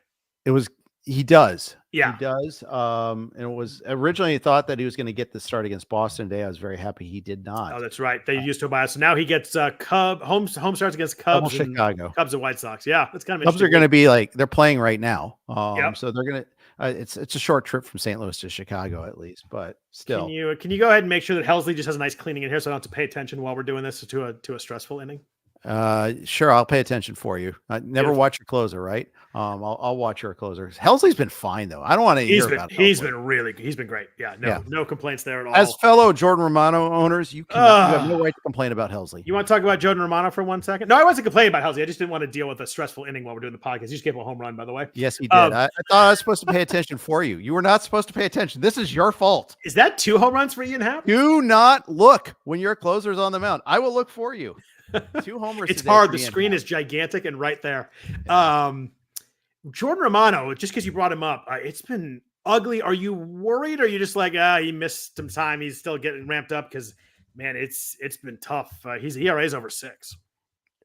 He does. Yeah. He does. And it was originally thought that he was going to get the start against Boston today. I was very happy he did not. Oh, that's right. They used Tobias. So now he gets home starts against Cubs and Chicago. Cubs and White Sox. Yeah, that's kind of Cubs are going to be they're playing right now. Yep. So they're going to it's a short trip from St. Louis to Chicago at least, but still. Can you go ahead and make sure that Helsley just has a nice cleaning in here so I don't have to pay attention while we're doing this to a stressful inning? Sure, I'll pay attention for you. Never watch your closer, right? I'll watch your closer. Helsley's been fine though. I don't want to hear about Helsley. He's been great. Yeah, no complaints there at all. As fellow Jordan Romano owners, you have no right to complain about Helsley. You want to talk about Jordan Romano for 1 second? No, I wasn't complaining about Helsley. I just didn't want to deal with a stressful inning while we're doing the podcast. He just gave a home run, by the way. Yes, he did. I thought I was supposed to pay attention for you. You were not supposed to pay attention. This is your fault. Is that 2 home runs for Ian Happ? Do not look when your closer's on the mound. I will look for you. 2 homers. It's hard. The screen is gigantic and right there. Yeah. Jordan Romano, just because you brought him up, it's been ugly. Are you worried? Or are you just like, he missed some time? He's still getting ramped up because, man, it's been tough. His ERA is over 6.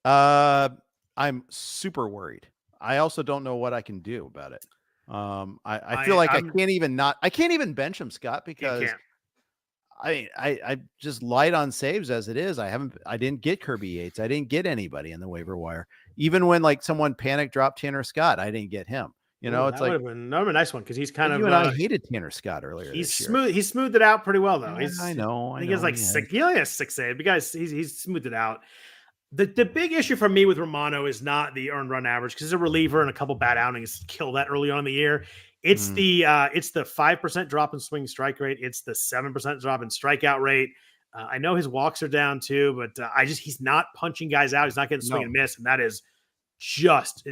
I'm super worried. I also don't know what I can do about it. I feel like I can't even bench him, Scott, because I just light on saves as it is. I didn't get Kirby Yates. I didn't get anybody in the waiver wire. Even when someone panic dropped Tanner Scott, I didn't get him. It's like that would have been a nice one because he's kind of. I hated Tanner Scott earlier. He's smooth. He smoothed it out pretty well though. I know. He has 6. He only has 6 saves. The guy's he's smoothed it out. The big issue for me with Romano is not the earned run average because he's a reliever and a couple bad outings kill that early on in the year. It's the 5% drop in swing strike rate. It's the 7% drop in strikeout rate. I know his walks are down too, but he's not punching guys out. He's not getting swing and miss, and that is just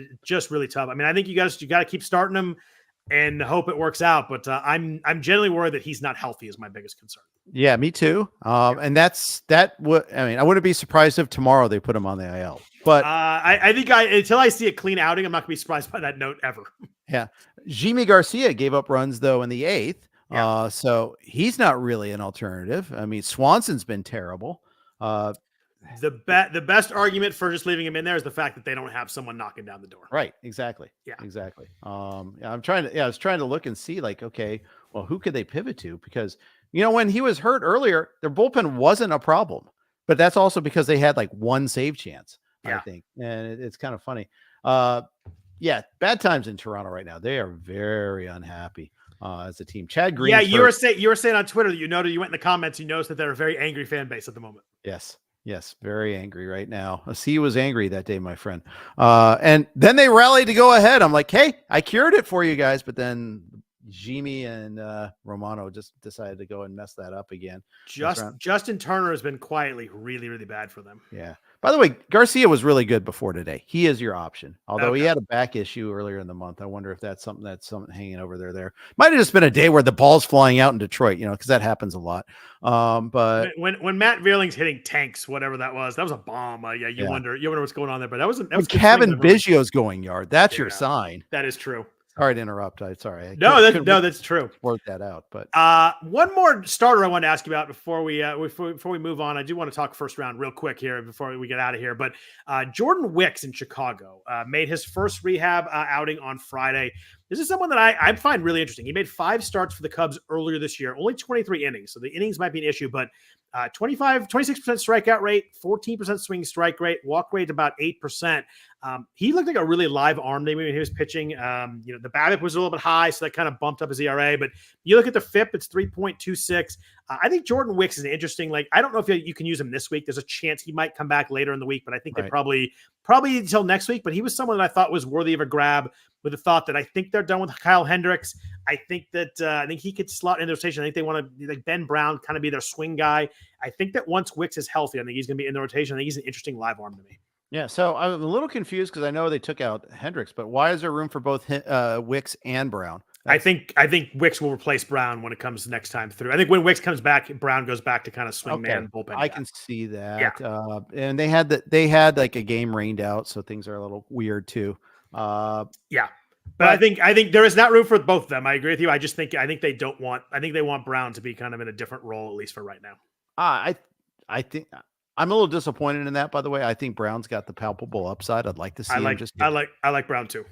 really tough. I mean, I think you got to keep starting him and hope it works out. But I'm generally worried that he's not healthy is my biggest concern. Yeah, me too. And I wouldn't be surprised if tomorrow they put him on the IL. But I think until I see a clean outing, I'm not gonna be surprised by that note ever. Yeah, Jimmy Garcia gave up runs though in the 8th. Yeah. So he's not really an alternative. I mean, Swanson's been terrible. The best argument for just leaving him in there is the fact that they don't have someone knocking down the door. Right. Exactly. Yeah. Exactly. I was trying to look and see like, okay, well, who could they pivot to? Because, when he was hurt earlier, their bullpen wasn't a problem, but that's also because they had like one save chance, I think. And it's kind of funny. Bad times in Toronto right now. They are very unhappy as a team. Chad Green. Yeah. You were saying on Twitter that you went in the comments, you noticed that they're a very angry fan base at the moment. Yes, very angry right now. C was angry that day, my friend. And then they rallied to go ahead. I'm like, hey, I cured it for you guys. But then Jimmy and Romano just decided to go and mess that up again. Justin Turner has been quietly really, really bad for them. Yeah. By the way, Garcia was really good before today. He is your option. Although he had a back issue earlier in the month. I wonder if that's something hanging over there. Might have just been a day where the ball's flying out in Detroit, because that happens a lot. But when Matt Vierling's hitting tanks, whatever that was a bomb. You wonder what's going on there. But that was Kevin Biggio's going yard. That's your sign. That is true. Sorry to interrupt. Sorry. That's true. Work that out. But one more starter I want to ask you about before we move on. I do want to talk first round real quick here before we get out of here. But Jordan Wicks in Chicago made his first rehab outing on Friday. This is someone that I find really interesting. He made 5 starts for the Cubs earlier this year, only 23 innings. So the innings might be an issue, but 26% strikeout rate, 14% swing strike rate, walk rate about 8%. He looked like a really live arm day when he was pitching. The BABIP was a little bit high, so that kind of bumped up his ERA. But you look at the FIP, it's 3.26. I think Jordan Wicks is interesting. Like, I don't know if you can use him this week. There's a chance he might come back later in the week, but I think they probably until next week. But he was someone that I thought was worthy of a grab, with the thought that I think they're done with Kyle Hendricks. I think he could slot in their rotation. I think they want to like Ben Brown kind of be their swing guy. I think that once Wicks is healthy, I think he's going to be in the rotation. I think he's an interesting live arm to me. Yeah, so I'm a little confused because I know they took out Hendricks, but why is there room for both Wicks and Brown? I think Wicks will replace Brown when it comes next time through. I think when Wicks comes back, Brown goes back to kind of swing man bullpen. I can see that. Yeah. And they had like a game rained out, so things are a little weird too. But I think there is not room for both of them. I agree with you. I think they want Brown to be kind of in a different role, at least for right now. I think I'm a little disappointed in that, by the way. I think Brown's got the palpable upside. I'd like to see I like Brown too.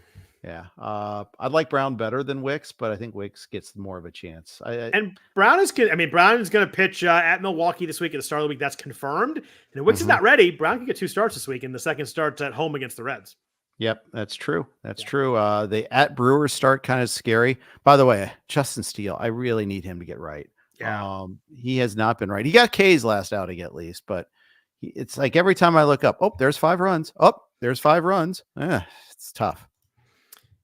Yeah. I'd like Brown better than Wicks, but I think Wicks gets more of a chance. And Brown is going to pitch at Milwaukee this week at the start of the week. That's confirmed. And if Wicks is not ready, Brown can get 2 starts this week, and the second start's at home against the Reds. Yep, that's true. That's true. The at Brewers start kind of scary. By the way, Justin Steele, I really need him to get right. Yeah. He has not been right. He got K's last outing at least, but it's like every time I look up, there's 5 runs. There's 5 runs. It's tough.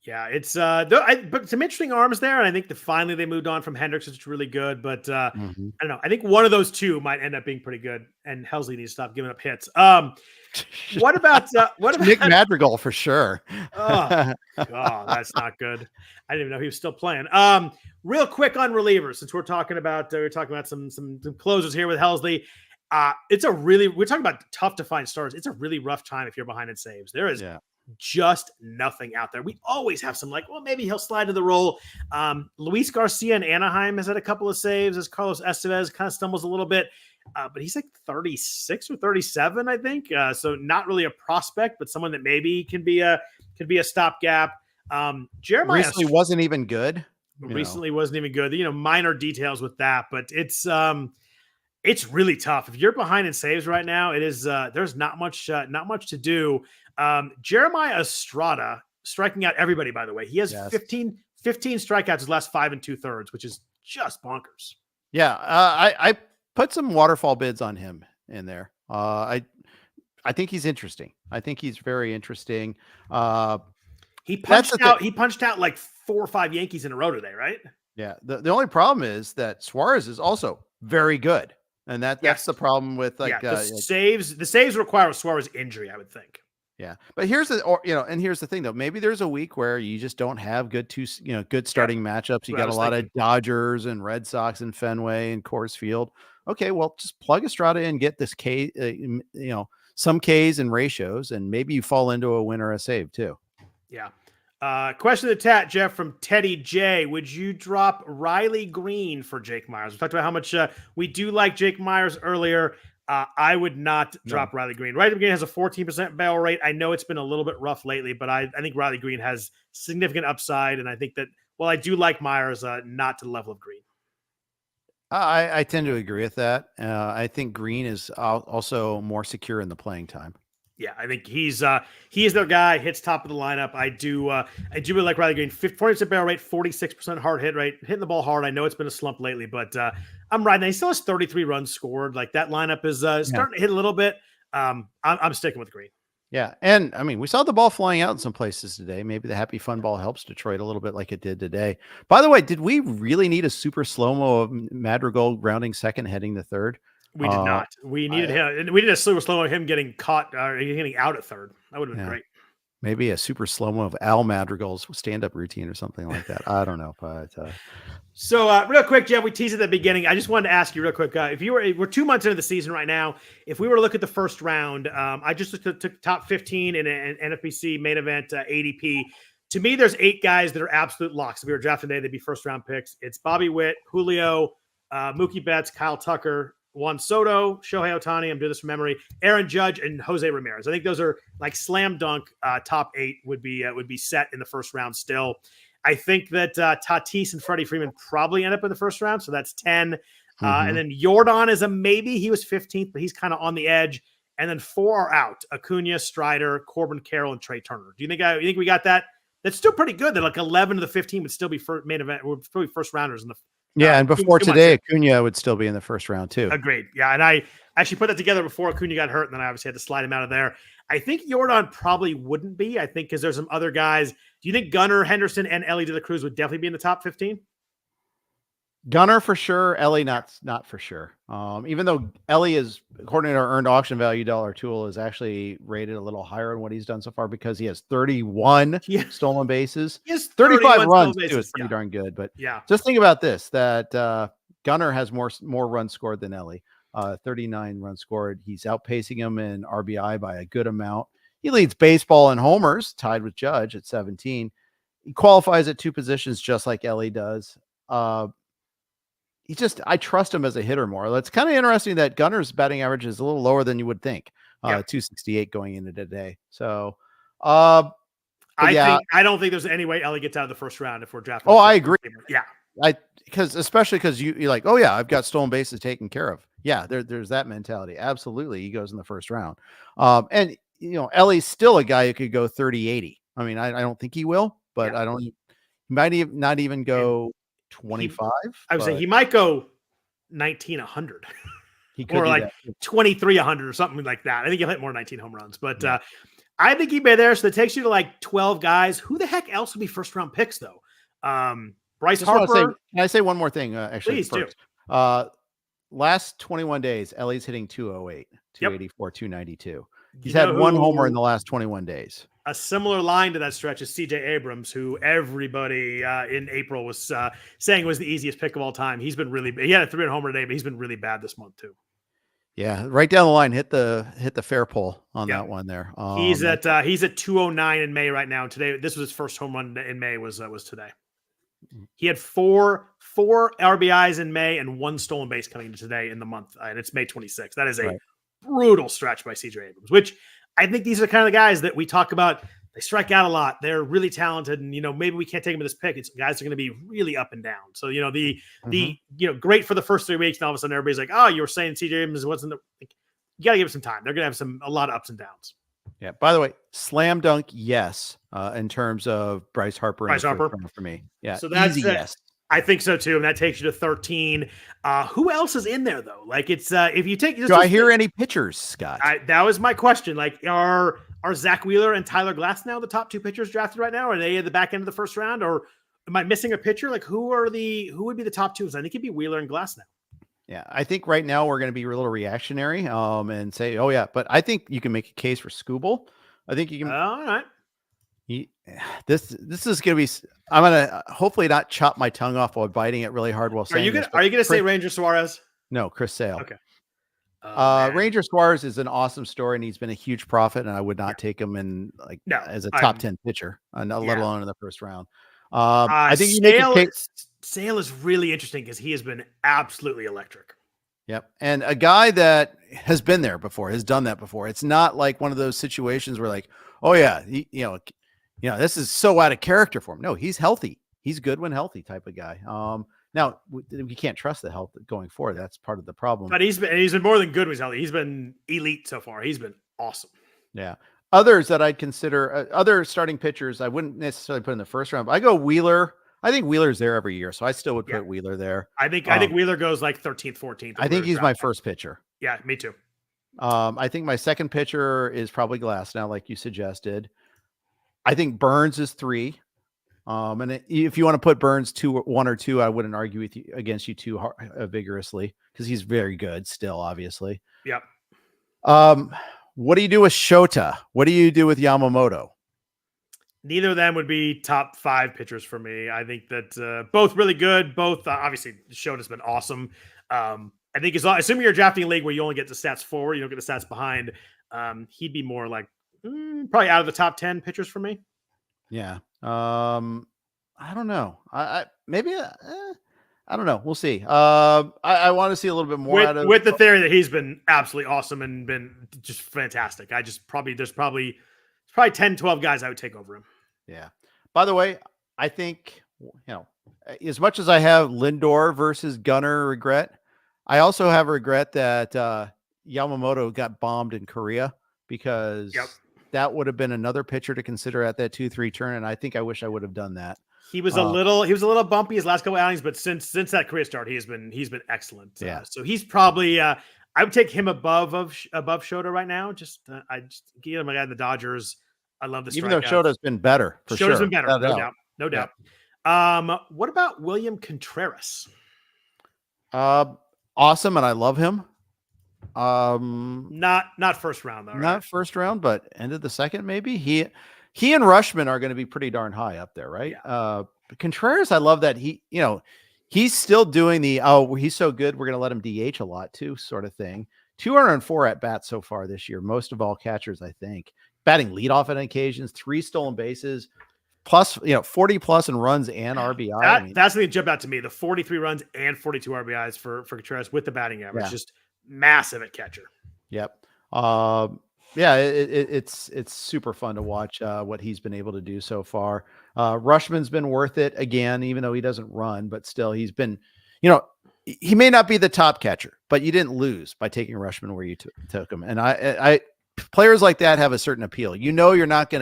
Yeah, it's but some interesting arms there, and I think that finally they moved on from Hendricks, which is really good. But I don't know. I think one of those two might end up being pretty good, and Helsley needs to stop giving up hits. What about Nick Madrigal for sure? Oh, that's not good. I didn't even know he was still playing. Real quick on relievers, since we're talking about some closers here with Helsley. We're talking about tough to find stars. It's a really rough time if you're behind in saves. There is just nothing out there. We always have some maybe he'll slide to the role. Luis Garcia in Anaheim has had a couple of saves as Carlos Estevez kind of stumbles a little bit, but he's like 36 or 37, I think. So not really a prospect, but someone that maybe can be a stopgap. Jeremiah recently wasn't even good. Wasn't even good. Minor details with that, but it's really tough. If you're behind in saves right now, it is there's not much to do. Jeremiah Estrada striking out everybody, by the way. He has 15 strikeouts his last 5 2/3, which is just bonkers. Yeah. I put some waterfall bids on him in there. I think he's interesting. I think he's very interesting. He punched out like 4 or 5 Yankees in a row today, right? Yeah. The only problem is that Suarez is also very good. And that's the problem with the saves require a Suarez injury, I would think. Yeah. But here's the thing though, maybe there's a week where you just don't have good starting matchups. You got a lot of Dodgers and Red Sox and Fenway and Coors Field. Okay. Well, just plug Estrada in, get this some Ks and ratios, and maybe you fall into a win or a save too. Yeah. Question of the chat, Jeff, from Teddy J. Would you drop Riley Green for Jake Meyers? We talked about how much we do like Jake Meyers earlier. I would not drop Riley Green. Riley Green has a 14% barrel rate. I know it's been a little bit rough lately, but I think Riley Green has significant upside. And I think that, while I do like Meyers, not to the level of Green. I tend to agree with that. I think Green is also more secure in the playing time. Yeah, I think he's their guy. Hits top of the lineup. I do really like Riley Green. 40% barrel rate, 46% hard hit rate, hitting the ball hard. I know it's been a slump lately, but I'm riding. He still has 33 runs scored. Like, that lineup is starting to hit a little bit. I'm sticking with Green. Yeah, and I mean, we saw the ball flying out in some places today. Maybe the happy fun ball helps Detroit a little bit, like it did today. By the way, did we really need a super slow-mo of Madrigal rounding second, heading the third? We did not. We needed him, and we did a super slow of him getting caught, getting out at third. That would have been great. Maybe a super slow-mo of Al Madrigal's stand-up routine or something like that. I don't know, but so real quick, Jeff, we teased at the beginning. I just wanted to ask you real quick, we're 2 months into the season right now. If we were to look at the first round, I just looked at top 15 in an NFBC main event ADP. To me, there's 8 guys that are absolute locks. If we were drafting today, they'd be first round picks. It's Bobby Witt, Julio, Mookie Betts, Kyle Tucker, Juan Soto, Shohei Ohtani, I'm doing this from memory, Aaron Judge, and Jose Ramirez. I think those are like slam dunk top 8 would be set in the first round still. I think that Tatis and Freddie Freeman probably end up in the first round, so that's 10. And then Jordan is a maybe. He was 15th, but he's kind of on the edge. And then 4 are out: Acuna, Strider, Corbin Carroll, and Trea Turner. Do you think we got that? That's still pretty good. That like 11 of the 15 would still be main event, would probably first rounders in the. And before today, Acuna would still be in the first round too. Agreed. Yeah, and I actually put that together before Acuna got hurt, and then I obviously had to slide him out of there. I think Jordan probably wouldn't be. I think because there's some other guys. Do you think Gunnar, Henderson, and Ellie De La Cruz would definitely be in the top 15? Gunnar for sure. Ellie not for sure. Even though Ellie is, according to our earned auction value dollar tool, is actually rated a little higher than what he's done so far because he has 31 stolen bases. He has 35 runs too. It's pretty darn good. But just think about this: that Gunnar has more runs scored than Ellie. 39 runs scored. He's outpacing him in RBI by a good amount. He leads baseball in homers, tied with Judge at 17. He qualifies at 2 positions just like Ellie does. I trust him as a hitter more. It's kind of interesting that Gunnar's batting average is a little lower than you would think. 268 going into today. So, I don't think there's any way Ellie gets out of the first round if we're drafting. Oh, I agree. Yeah. Especially because you're like, oh yeah, I've got stolen bases taken care of. Yeah, there's that mentality. Absolutely. He goes in the first round. And Ellie's still a guy who could go 30-80. I mean, I don't think he will, but he might not even go 25. I would say he might go 19-100. He could, or like 23-100 or something like that. I think he'll hit more than 19 home runs, but I think he'd be there. So that takes you to like 12 guys. Who the heck else would be first round picks though? Bryce Harper. Can I say one more thing? Actually, please do. Last 21 days, Ellie's hitting 208, 284, 292. He's had 1 homer in the last 21 days. A similar line to that stretch is CJ Abrams, who everybody in April was saying was the easiest pick of all time. He had a 3-run homer today, but he's been really bad this month too. Yeah, right down the line, hit the fair pole on that one there. He's at 209 in May right now. Today, this was his first home run in May. Was today. He had four RBIs in May and 1 stolen base coming into today in the month, and it's May 26th. That is a brutal stretch by CJ Abrams, which I think these are kind of the guys that we talk about. They strike out a lot. They're really talented, and maybe we can't take them with this pick. It's guys are going to be really up and down. So great for the first 3 weeks, and all of a sudden everybody's like, "Oh, you were saying CJ Abrams wasn't." You got to give it some time. They're going to have a lot of ups and downs. Yeah. By the way, slam dunk, yes. In terms of Bryce Harper for me, yeah. So that's easy, yes. I think so too, and that takes you to 13. Who else is in there though? Like it's if you take. Do I hear any pitchers, Scott? That was my question. Like are Zach Wheeler and Tyler Glasnow the top 2 pitchers drafted right now? Are they at the back end of the first round, or am I missing a pitcher? Like who would be the top 2? I think it'd be Wheeler and Glasnow. Yeah, I think right now we're going to be a little reactionary, and say, oh yeah, but I think you can make a case for Scooble. I think you can. All right. This is going to be. I'm going to hopefully not chop my tongue off while biting it really hard while saying. Are you gonna say Ranger Suarez? No, Chris Sale. Okay. Ranger Suarez is an awesome story, and he's been a huge profit. And I would not take him in as a top 10 pitcher, let alone in the first round. I think Sale is really interesting because he has been absolutely electric. Yep. And a guy that has been there before, has done that before. It's not like one of those situations where like, oh yeah, this is so out of character for him. No, he's healthy. He's good when healthy type of guy. Now we can't trust the health going forward. That's part of the problem. But he's been more than good when he's healthy. He's been elite so far. He's been awesome. Yeah. Others that I'd consider other starting pitchers, I wouldn't necessarily put in the first round, but I go Wheeler. I think Wheeler's there every year, so I still would put Wheeler there. I think Wheeler goes like 13th, 14th. I think he's my first pitcher. Yeah, me too. I think my second pitcher is probably Glasnow, like you suggested. I think Burns is 3. And if you want to put Burns 1 or 2, I wouldn't argue against you too vigorously because he's very good still, obviously. Yep. What do you do with Shota? What do you do with Yamamoto? Neither of them would be top 5 pitchers for me. I think that both really good. Both obviously Shota's been awesome. I think assuming you're drafting a league where you only get the stats forward, you don't get the stats behind. He'd be more like probably out of the top 10 pitchers for me. Yeah. I don't know. I don't know. We'll see. I want to see a little bit more with the theory that he's been absolutely awesome and been just fantastic. There's probably 10, 12 guys I would take over him. Yeah. By the way, I think, as much as I have Lindor versus Gunnar regret, I also have regret that Yamamoto got bombed in Korea because that would have been another pitcher to consider at that 2-3 turn. And I think I wish I would have done that. He was a little bumpy his last couple outings, but since that career start, he's been excellent. Yeah. So he's probably I would take him above Shota right now. I just get him again. The Dodgers. I love the strikeouts. Even though Shota's been better, Shota's been better, no doubt. What about William Contreras? Awesome, and I love him. Not first round though. Not first round, but end of the second maybe. He and Rushman are going to be pretty darn high up there, right? Yeah. Contreras, I love that he's still doing he's so good, we're going to let him DH a lot too, sort of thing. 204 at bats so far this year, most of all catchers, I think. Batting leadoff on occasions, 3 stolen bases, plus 40 plus in runs and RBI. That's the jump out to me. The 43 runs and 42 RBIs for Contreras with the batting average, just massive at catcher. Yep. It's super fun to watch what he's been able to do so far. Rushman's been worth it again, even though he doesn't run, but still he's been, he may not be the top catcher, but you didn't lose by taking Rushman where you took him. And I players like that have a certain appeal. You're not going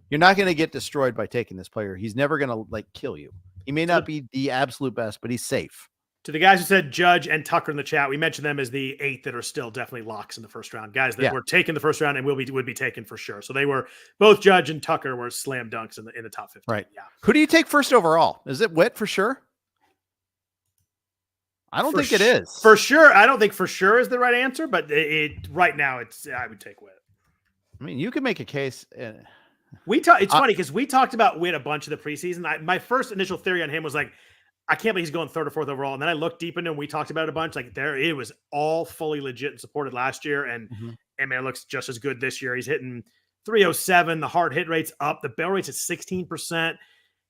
to get destroyed by taking this player. He's never going to kill you. He may not be the absolute best, but he's safe. To the guys who said Judge and Tucker in the chat, we mentioned them as the 8 that are still definitely locks in the first round. Guys that were taken the first round and would be taken for sure. So they were both Judge and Tucker were slam dunks in the top 15. Right. Yeah. Who do you take first overall? Is it Witt for sure? I don't think it is. For sure. I don't think for sure is the right answer, but right now I would take Witt. I mean, you can make a case. It's funny because we talked about Witt a bunch of the preseason. My first initial theory on him was like, I can't believe he's going 3rd or 4th overall. And then I looked deep into him. We talked about it a bunch. It was all fully legit and supported last year. And it looks just as good this year. He's hitting 307. The hard hit rate's up. The barrel rate's at 16%.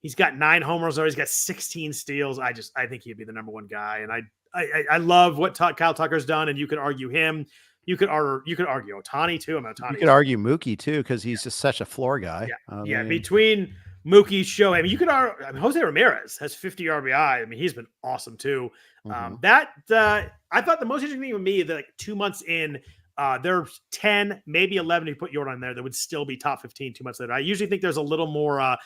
He's got 9 homers already. He's got 16 steals. I think he'd be the number 1 guy. And I love what Kyle Tucker's done. And you could argue him. You could argue Ohtani too. You could argue Mookie too, because he's just such a floor guy. Between Mookie, Shohei. You could argue. Jose Ramirez has 50 RBI. He's been awesome too. I thought the most interesting thing with me that 2 months in, there's 10, maybe 11. You put Jordan in there, that would still be top 15 2 months later. I usually think there's a little more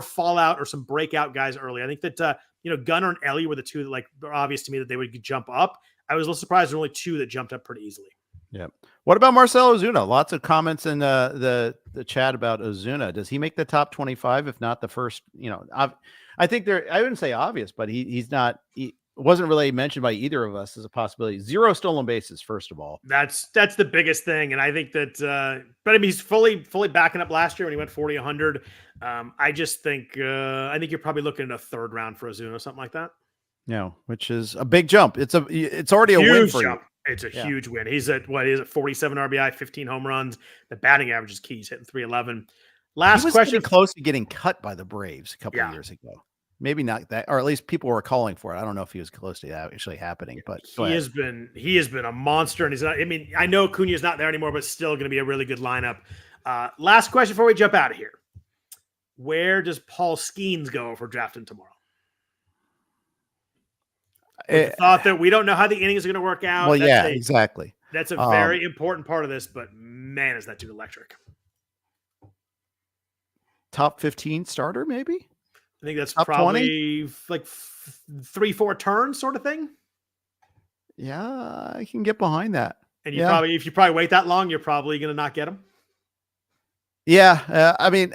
fallout or some breakout guys early. I think that Gunnar and Ellie were the 2 that are obvious to me that they would jump up. I was a little surprised there were only 2 that jumped up pretty easily. Yeah. What about Marcell Ozuna? Lots of comments in the chat about Ozuna. Does he make the top 25? If not the first, I think I wouldn't say obvious, but he's not. wasn't really mentioned by either of us as a possibility. 0 stolen bases, first of all. That's the biggest thing, and I think that. But I mean, he's fully backing up last year when he went 40, 100. I just think I think you're probably looking at a third round for Ozuna, something like that. No, which is a big jump. It's already a win for you. It's a huge win. He's at 47 RBI, 15 home runs. The batting average is key. He's hitting 311. Last question. Close to getting cut by the Braves a couple of years ago. Maybe not that, or at least people were calling for it. I don't know if he was close to that actually happening, but he has been a monster, and he's not. I mean, I know Acuna is not there anymore, but still going to be a really good lineup. Last question before we jump out of here: where does Paul Skeens go for drafting tomorrow? The thought that we don't know how the innings are going to work out. Well, exactly. That's a very important part of this, but man, is that dude electric. Top 15 starter, maybe? I think that's top probably 20? Like 3-4 turns sort of thing. Yeah, I can get behind that. And if you wait that long, you're probably going to not get him. Yeah. I mean,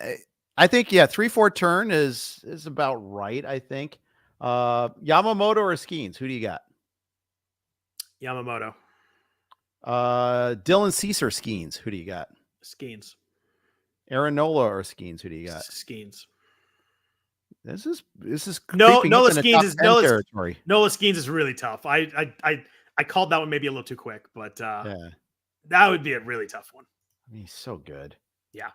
I think, 3-4 turn is about right. I think Yamamoto or Skeens, who do you got? Yamamoto. Dylan Cease or Skeens, who do you got? Skeens. Aaron Nola or Skeens, who do you got? Skeens. This is Nola territory. Nola Skeens is really tough. I called that one maybe a little too quick, but that would be a really tough one. I mean, he's so good. Yeah.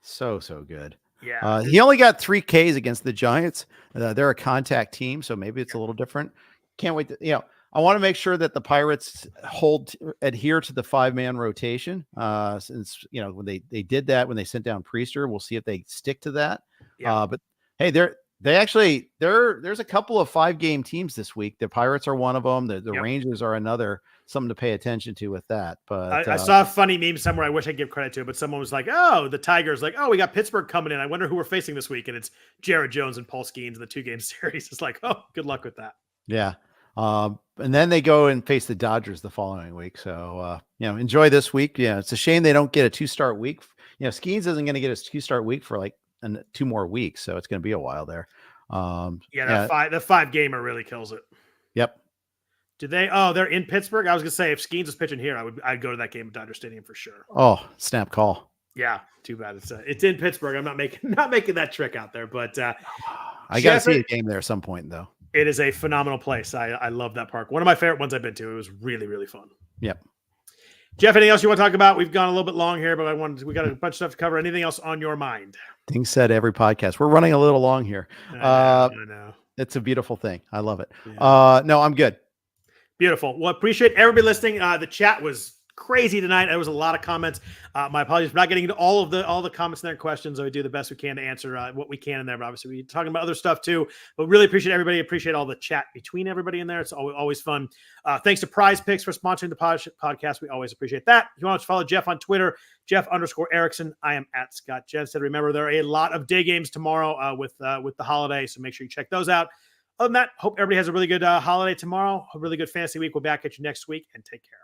So good. Yeah. He only got 3 Ks against the Giants. They're a contact team, so maybe it's a little different. Can't wait to, I want to make sure that the Pirates adhere to the 5-man rotation. Since when they did that, when they sent down Priester, we'll see if they stick to that. Yeah. But hey, there's a couple of 5-game teams this week. The Pirates are one of them. The Rangers are another. Something to pay attention to with that. But I saw a funny meme somewhere. I wish I'd give credit to, but someone was like, "Oh, the Tigers! Like, oh, we got Pittsburgh coming in. I wonder who we're facing this week." And it's Jared Jones and Paul Skeens in the 2-game series. It's like, oh, good luck with that. Yeah. And then they go and face the Dodgers the following week. So, enjoy this week. Yeah. It's a shame they don't get a 2-start week. Skeens isn't going to get a 2-start week for like 2 more weeks. So it's going to be a while there. The 5-gamer really kills it. Yep. Did they? Oh, they're in Pittsburgh. I was going to say if Skeens was pitching here, I'd go to that game at Dodger Stadium for sure. Oh, snap call. Yeah. Too bad. It's in Pittsburgh. I'm not making that trick out there, but, I got to see a game there at some point though. It is a phenomenal place. I love that park. One of my favorite ones I've been to. It was really, really fun. Yep. Jeff, anything else you want to talk about? We've gone a little bit long here, but we got a bunch of stuff to cover. Anything else on your mind? Things said every podcast. We're running a little long here. I know. It's a beautiful thing. I love it. Yeah. No, I'm good. Beautiful. Well, appreciate everybody listening. The chat was crazy tonight. There was a lot of comments. My apologies for not getting into all the comments and their questions. We do the best we can to answer what we can in there, but obviously we're talking about other stuff too. But really appreciate everybody. Appreciate all the chat between everybody in there. It's always fun. Thanks to Prize Picks for sponsoring the podcast. We always appreciate that. If you want to follow Jeff on Twitter, Jeff_Erickson. I am at Scott Jenstad. Remember, there are a lot of day games tomorrow with the holiday, so make sure you check those out. Other than that, hope everybody has a really good holiday tomorrow, a really good fantasy week. We'll be back at you next week, and take care.